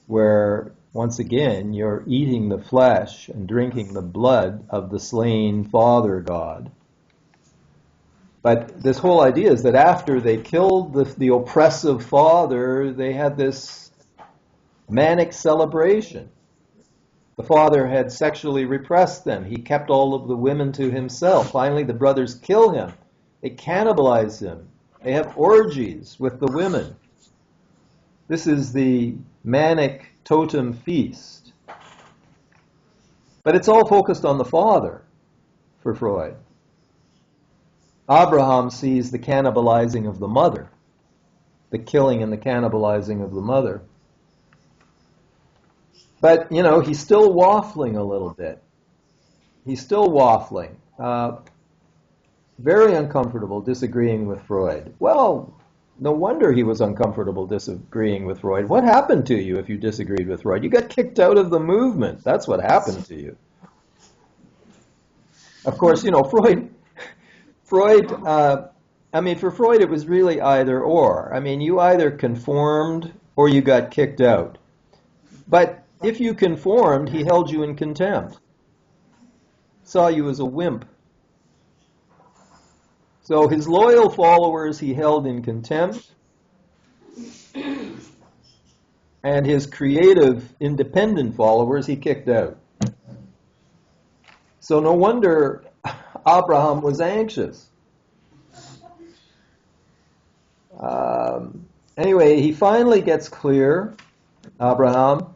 where, once again, you're eating the flesh and drinking the blood of the slain Father God. But this whole idea is that after they killed the oppressive father, they had this manic celebration. The father had sexually repressed them. He kept all of the women to himself. Finally, the brothers kill him. They cannibalize him. They have orgies with the women. This is the manic totem feast. But it's all focused on the father for Freud. Abraham sees the cannibalizing of the mother, the killing and the cannibalizing of the mother. But, he's still waffling a little bit. He's still waffling. Very uncomfortable disagreeing with Freud. Well, no wonder he was uncomfortable disagreeing with Freud. What happened to you if you disagreed with Freud? You got kicked out of the movement. That's what happened to you. Of course, Freud, for Freud it was really either or. You either conformed or you got kicked out. But if you conformed, he held you in contempt. saw you as a wimp. So his loyal followers he held in contempt, and his creative, independent followers he kicked out. So no wonder Abraham was anxious. Anyway, he finally gets clear, Abraham.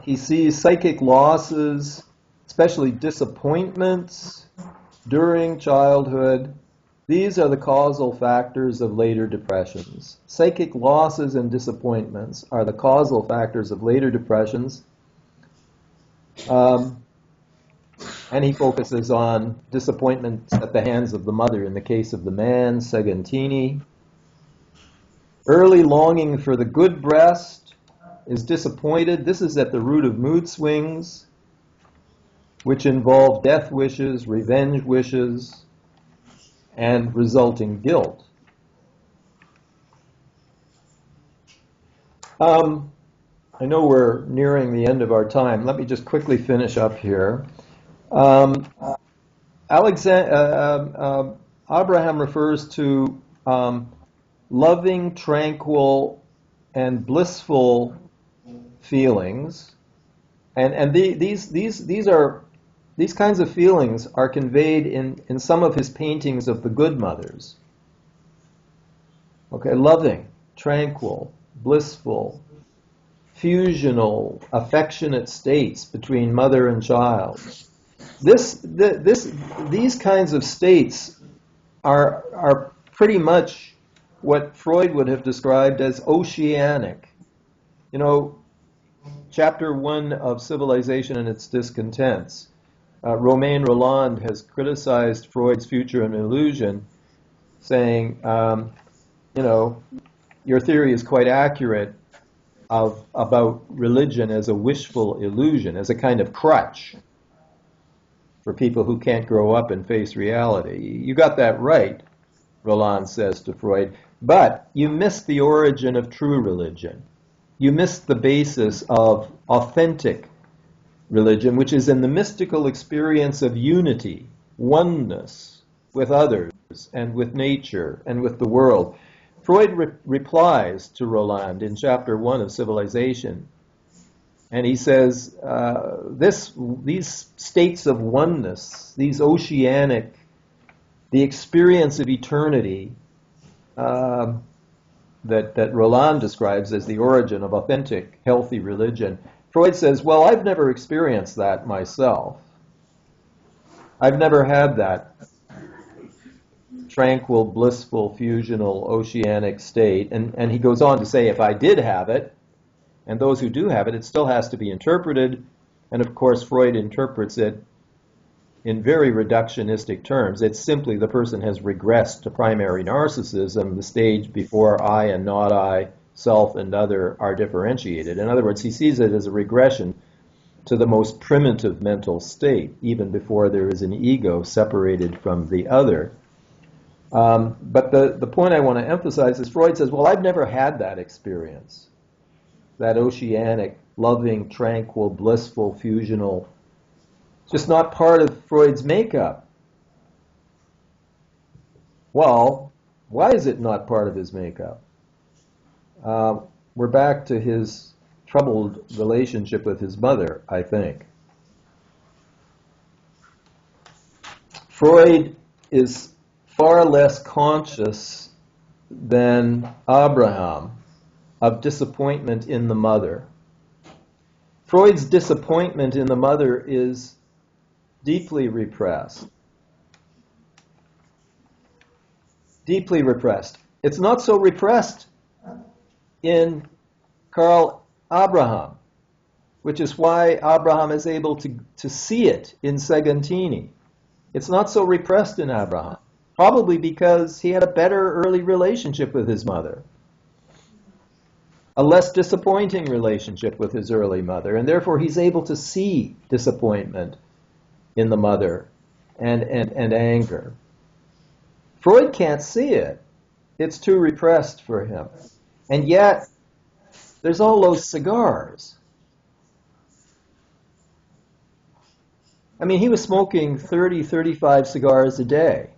He sees psychic losses, especially disappointments during childhood. These are the causal factors of later depressions. Psychic losses and disappointments are the causal factors of later depressions. And he focuses on disappointments at the hands of the mother in the case of the man, Segantini. Early longing for the good breast is disappointed. This is at the root of mood swings, which involve death wishes, revenge wishes, and resulting guilt. I know we're nearing the end of our time. Let me just quickly finish up here. Abraham refers to loving, tranquil, and blissful feelings, and these kinds of feelings are conveyed in some of his paintings of the good mothers. Okay, loving, tranquil, blissful, fusional, affectionate states between mother and child. These kinds of states are pretty much what Freud would have described as oceanic. You know, chapter 1 of Civilization and Its Discontents, Romain Rolland has criticized Freud's Future and Illusion, saying, your theory is quite accurate about religion as a wishful illusion, as a kind of crutch for people who can't grow up and face reality. You got that right, Rolland says to Freud, but you missed the origin of true religion. You missed the basis of authentic religion, which is in the mystical experience of unity, oneness with others and with nature and with the world. Freud replies to Rolland in chapter 1 of Civilization, and he says, these states of oneness, these oceanic, the experience of eternity that Rolland describes as the origin of authentic, healthy religion. Freud says, well, I've never experienced that myself. I've never had that tranquil, blissful, fusional, oceanic state. And he goes on to say, if I did have it, and those who do have it, it still has to be interpreted. And of course, Freud interprets it in very reductionistic terms. It's simply the person has regressed to primary narcissism, the stage before I and not I, self and other are differentiated. In other words, he sees it as a regression to the most primitive mental state, even before there is an ego separated from the other. But the point I want to emphasize is Freud says, well, I've never had that experience, that oceanic, loving, tranquil, blissful, fusional. It's just not part of Freud's makeup. Well, why is it not part of his makeup? We're back to his troubled relationship with his mother, I think. Freud is far less conscious than Abraham of disappointment in the mother. Freud's disappointment in the mother is deeply repressed. Deeply repressed. It's not so repressed in Carl Abraham, which is why Abraham is able to see it in Segantini. It's not so repressed in Abraham, probably because he had a better early relationship with his mother, a less disappointing relationship with his early mother, and therefore he's able to see disappointment in the mother and anger. Freud can't see it. It's too repressed for him. And yet, there's all those cigars. I mean, he was smoking 30, 35 cigars a day.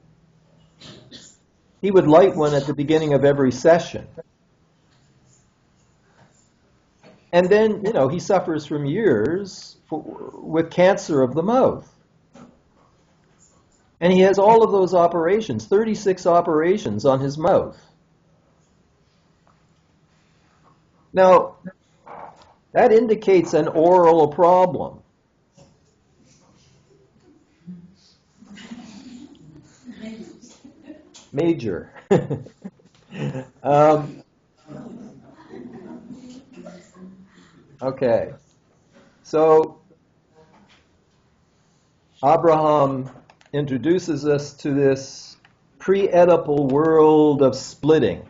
He would light one at the beginning of every session. And then, he suffers from years with cancer of the mouth. And he has all of those operations, 36 operations on his mouth. Now, that indicates an oral problem. Major. Okay. So, Abraham introduces us to this pre-Oedipal world of splitting,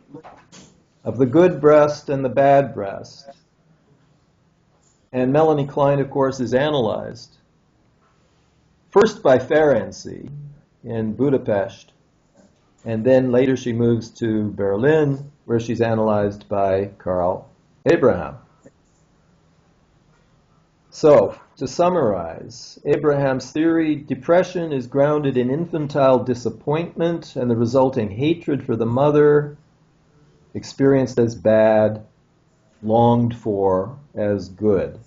of the good breast and the bad breast. And Melanie Klein, of course, is analyzed first by Ferenczi in Budapest, and then later she moves to Berlin, where she's analyzed by Karl Abraham. So, to summarize, Abraham's theory, depression is grounded in infantile disappointment and the resulting hatred for the mother, experienced as bad, longed for as good.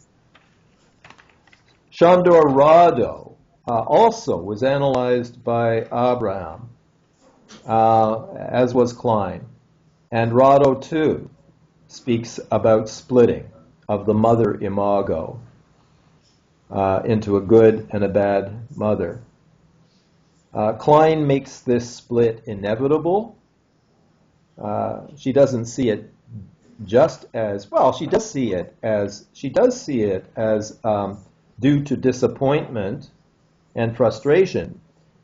Shandor Rado also was analyzed by Abraham, as was Klein. And Rado, too, speaks about splitting of the mother imago into a good and a bad mother. Klein makes this split inevitable. She doesn't see it just as, well, she does see it as due to disappointment and frustration.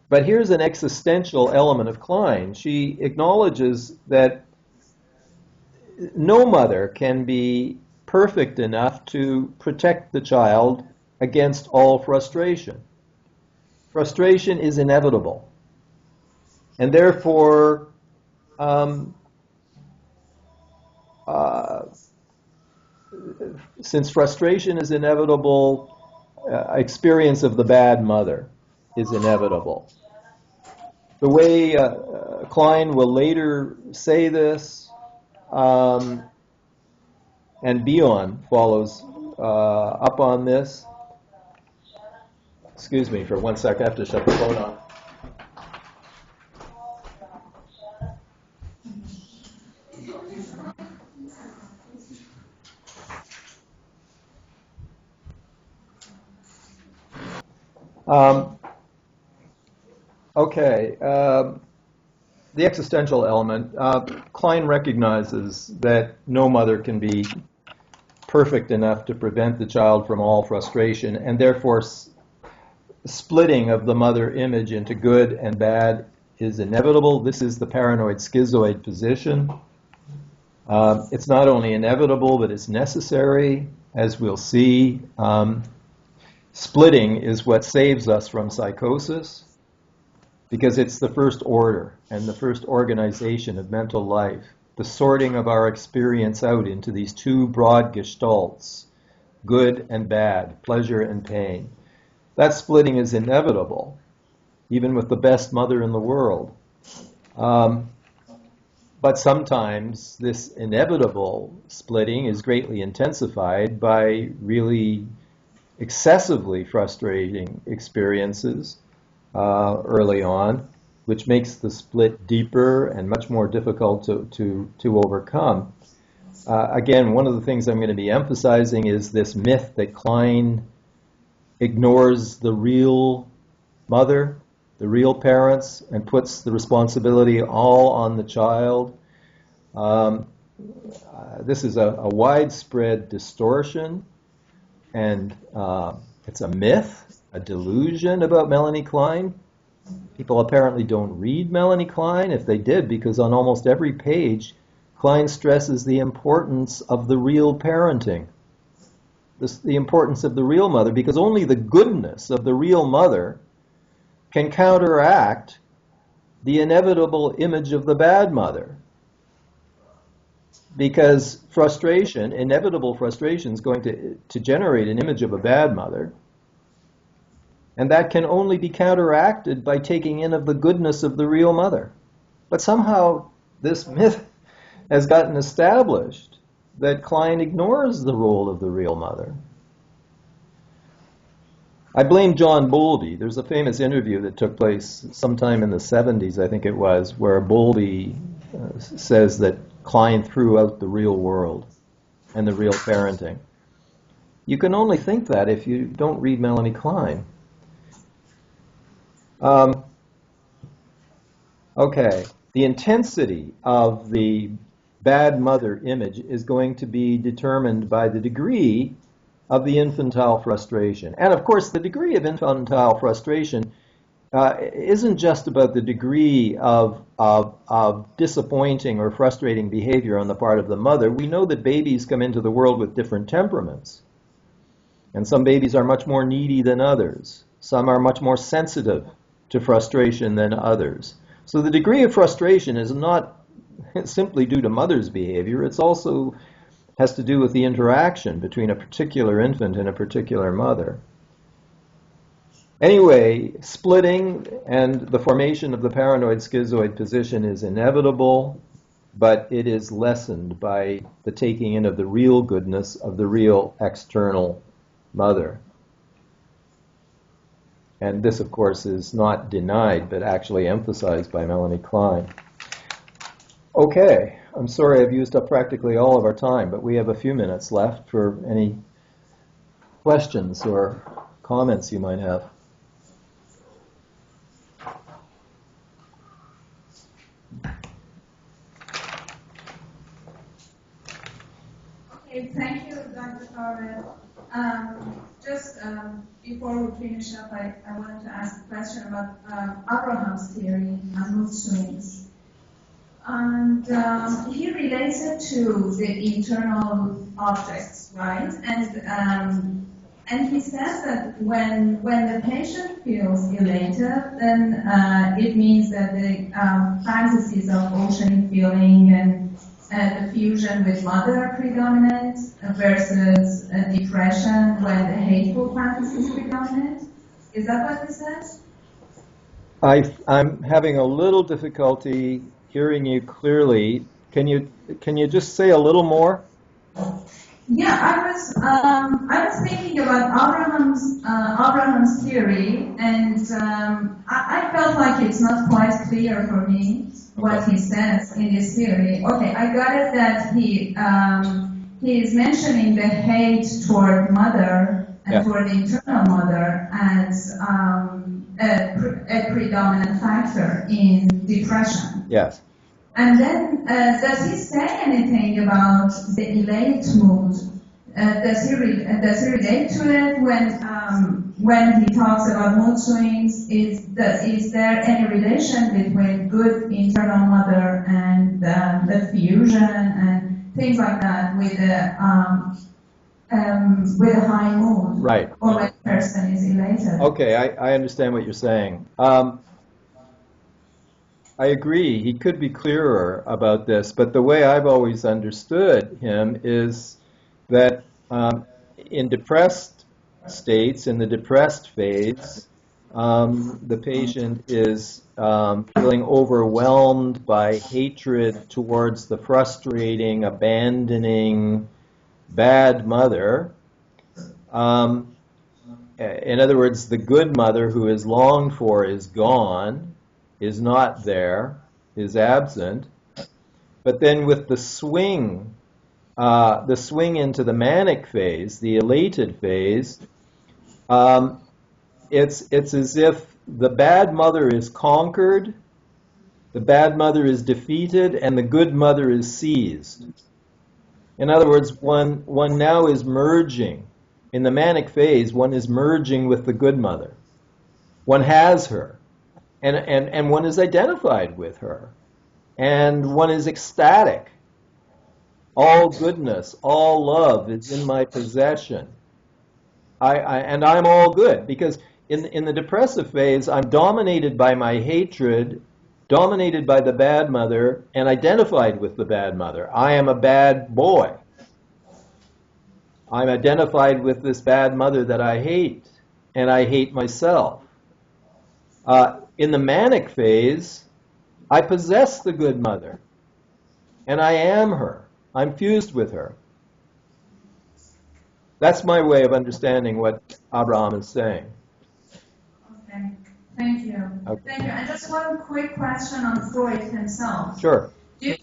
But here's an existential element of Klein. She acknowledges that no mother can be perfect enough to protect the child against all frustration. Frustration is inevitable. And therefore, since frustration is inevitable, experience of the bad mother is inevitable. The way Klein will later say this, and Bion follows up on this. Excuse me for 1 sec, I have to shut the phone off. The existential element. Klein recognizes that no mother can be perfect enough to prevent the child from all frustration, and therefore splitting of the mother image into good and bad is inevitable. This is the paranoid schizoid position. It's not only inevitable, but it's necessary, as we'll see. Splitting is what saves us from psychosis, because it's the first order and the first organization of mental life, the sorting of our experience out into these two broad gestalts, good and bad, pleasure and pain. That splitting is inevitable, even with the best mother in the world. But sometimes this inevitable splitting is greatly intensified by really excessively frustrating experiences early on, which makes the split deeper and much more difficult to overcome. Again, one of the things I'm going to be emphasizing is this myth that Klein ignores the real mother, the real parents, and puts the responsibility all on the child. This is a widespread distortion, and it's a myth, a delusion about Melanie Klein. People apparently don't read Melanie Klein. If they did, because on almost every page, Klein stresses the importance of the real parenting, the importance of the real mother, because only the goodness of the real mother can counteract the inevitable image of the bad mother. Because frustration, inevitable frustration, is going to generate an image of a bad mother. And that can only be counteracted by taking in of the goodness of the real mother. But somehow this myth has gotten established that Klein ignores the role of the real mother. I blame John Bowlby. There's a famous interview that took place sometime in the 70s, I think it was, where Bowlby says that Klein threw out the real world and the real parenting. You can only think that if you don't read Melanie Klein. Okay, the intensity of the bad mother image is going to be determined by the degree of the infantile frustration. And of course, the degree of infantile frustration isn't just about the degree of disappointing or frustrating behavior on the part of the mother. We know that babies come into the world with different temperaments. And some babies are much more needy than others. Some are much more sensitive to frustration than others. So the degree of frustration is not simply due to mother's behavior. It's also has to do with the interaction between a particular infant and a particular mother. Anyway, splitting and the formation of the paranoid-schizoid position is inevitable, but it is lessened by the taking in of the real goodness of the real external mother. And this, of course, is not denied, but actually emphasized by Melanie Klein. Okay, I'm sorry I've used up practically all of our time, but we have a few minutes left for any questions or comments you might have. Okay, thank you, Dr. Carveth. Just before we finish up, I wanted to ask a question about Abraham's theory on mood swings. And he relates it to the internal objects, right? And he says that when the patient feels elated, then it means that the fantasies of oceanic feeling and the fusion with mother are predominant versus depression when the hateful fantasies predominate. Is that what he says? I'm having a little difficulty hearing you clearly. Can you just say a little more? Yeah, I was thinking about Abraham's theory, and I felt like it's not quite clear for me what he says in this theory. Okay, I got it that he is mentioning the hate toward mother and toward the internal mother as a predominant factor in depression. Yes. And then, does he say anything about the elate mood? Does he relate to it when he talks about mood swings? Is there any relation between good internal mother and the fusion and things like that with a high mood? Right. Or when a person is elated? Okay, I understand what you're saying. I agree, he could be clearer about this, but the way I've always understood him is that in depressed states, in the depressed phase, the patient is feeling overwhelmed by hatred towards the frustrating, abandoning, bad mother. In other words, the good mother who is longed for is gone, is not there, is absent. But then with the swing into the manic phase, the elated phase, it's as if the bad mother is conquered, the bad mother is defeated, and the good mother is seized. In other words, one now is merging. In the manic phase, one is merging with the good mother. One has her. And one is identified with her, and one is ecstatic. All goodness, all love is in my possession. And I'm all good, because in the depressive phase, I'm dominated by my hatred, dominated by the bad mother, and identified with the bad mother. I am a bad boy. I'm identified with this bad mother that I hate. and I hate myself. In the manic phase, I possess the good mother, and I am her. I'm fused with her. That's my way of understanding what Abraham is saying. Okay, thank you. Okay. Thank you. And just one quick question on Freud himself. Sure. Do you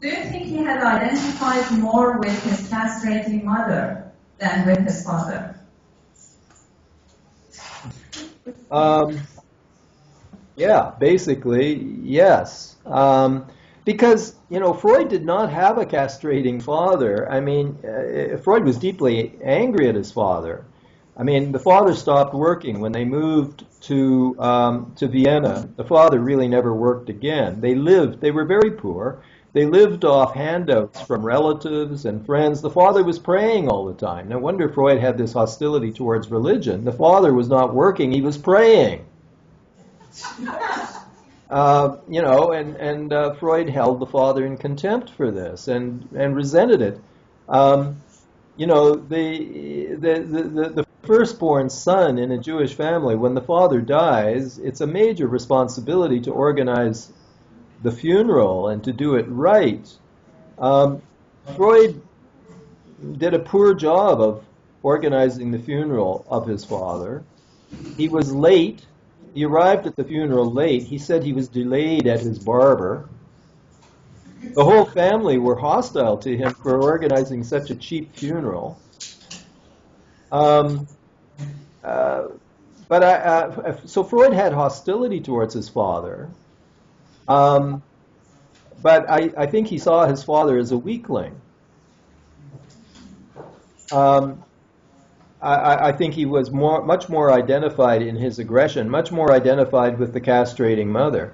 think he had identified more with his castrating mother than with his father? Yeah, basically, yes. Because, Freud did not have a castrating father. I mean, Freud was deeply angry at his father. I mean, the father stopped working when they moved to Vienna. The father really never worked again. They were very poor. They lived off handouts from relatives and friends. The father was praying all the time. No wonder Freud had this hostility towards religion. The father was not working, he was praying. Freud held the father in contempt for this and resented it. The firstborn son in a Jewish family, when the father dies, it's a major responsibility to organize the funeral and to do it right. Freud did a poor job of organizing the funeral of his father. He was late. He arrived at the funeral late. He said he was delayed at his barber. The whole family were hostile to him for organizing such a cheap funeral. So Freud had hostility towards his father. But I think he saw his father as a weakling. I think he was much more identified in his aggression, much more identified with the castrating mother.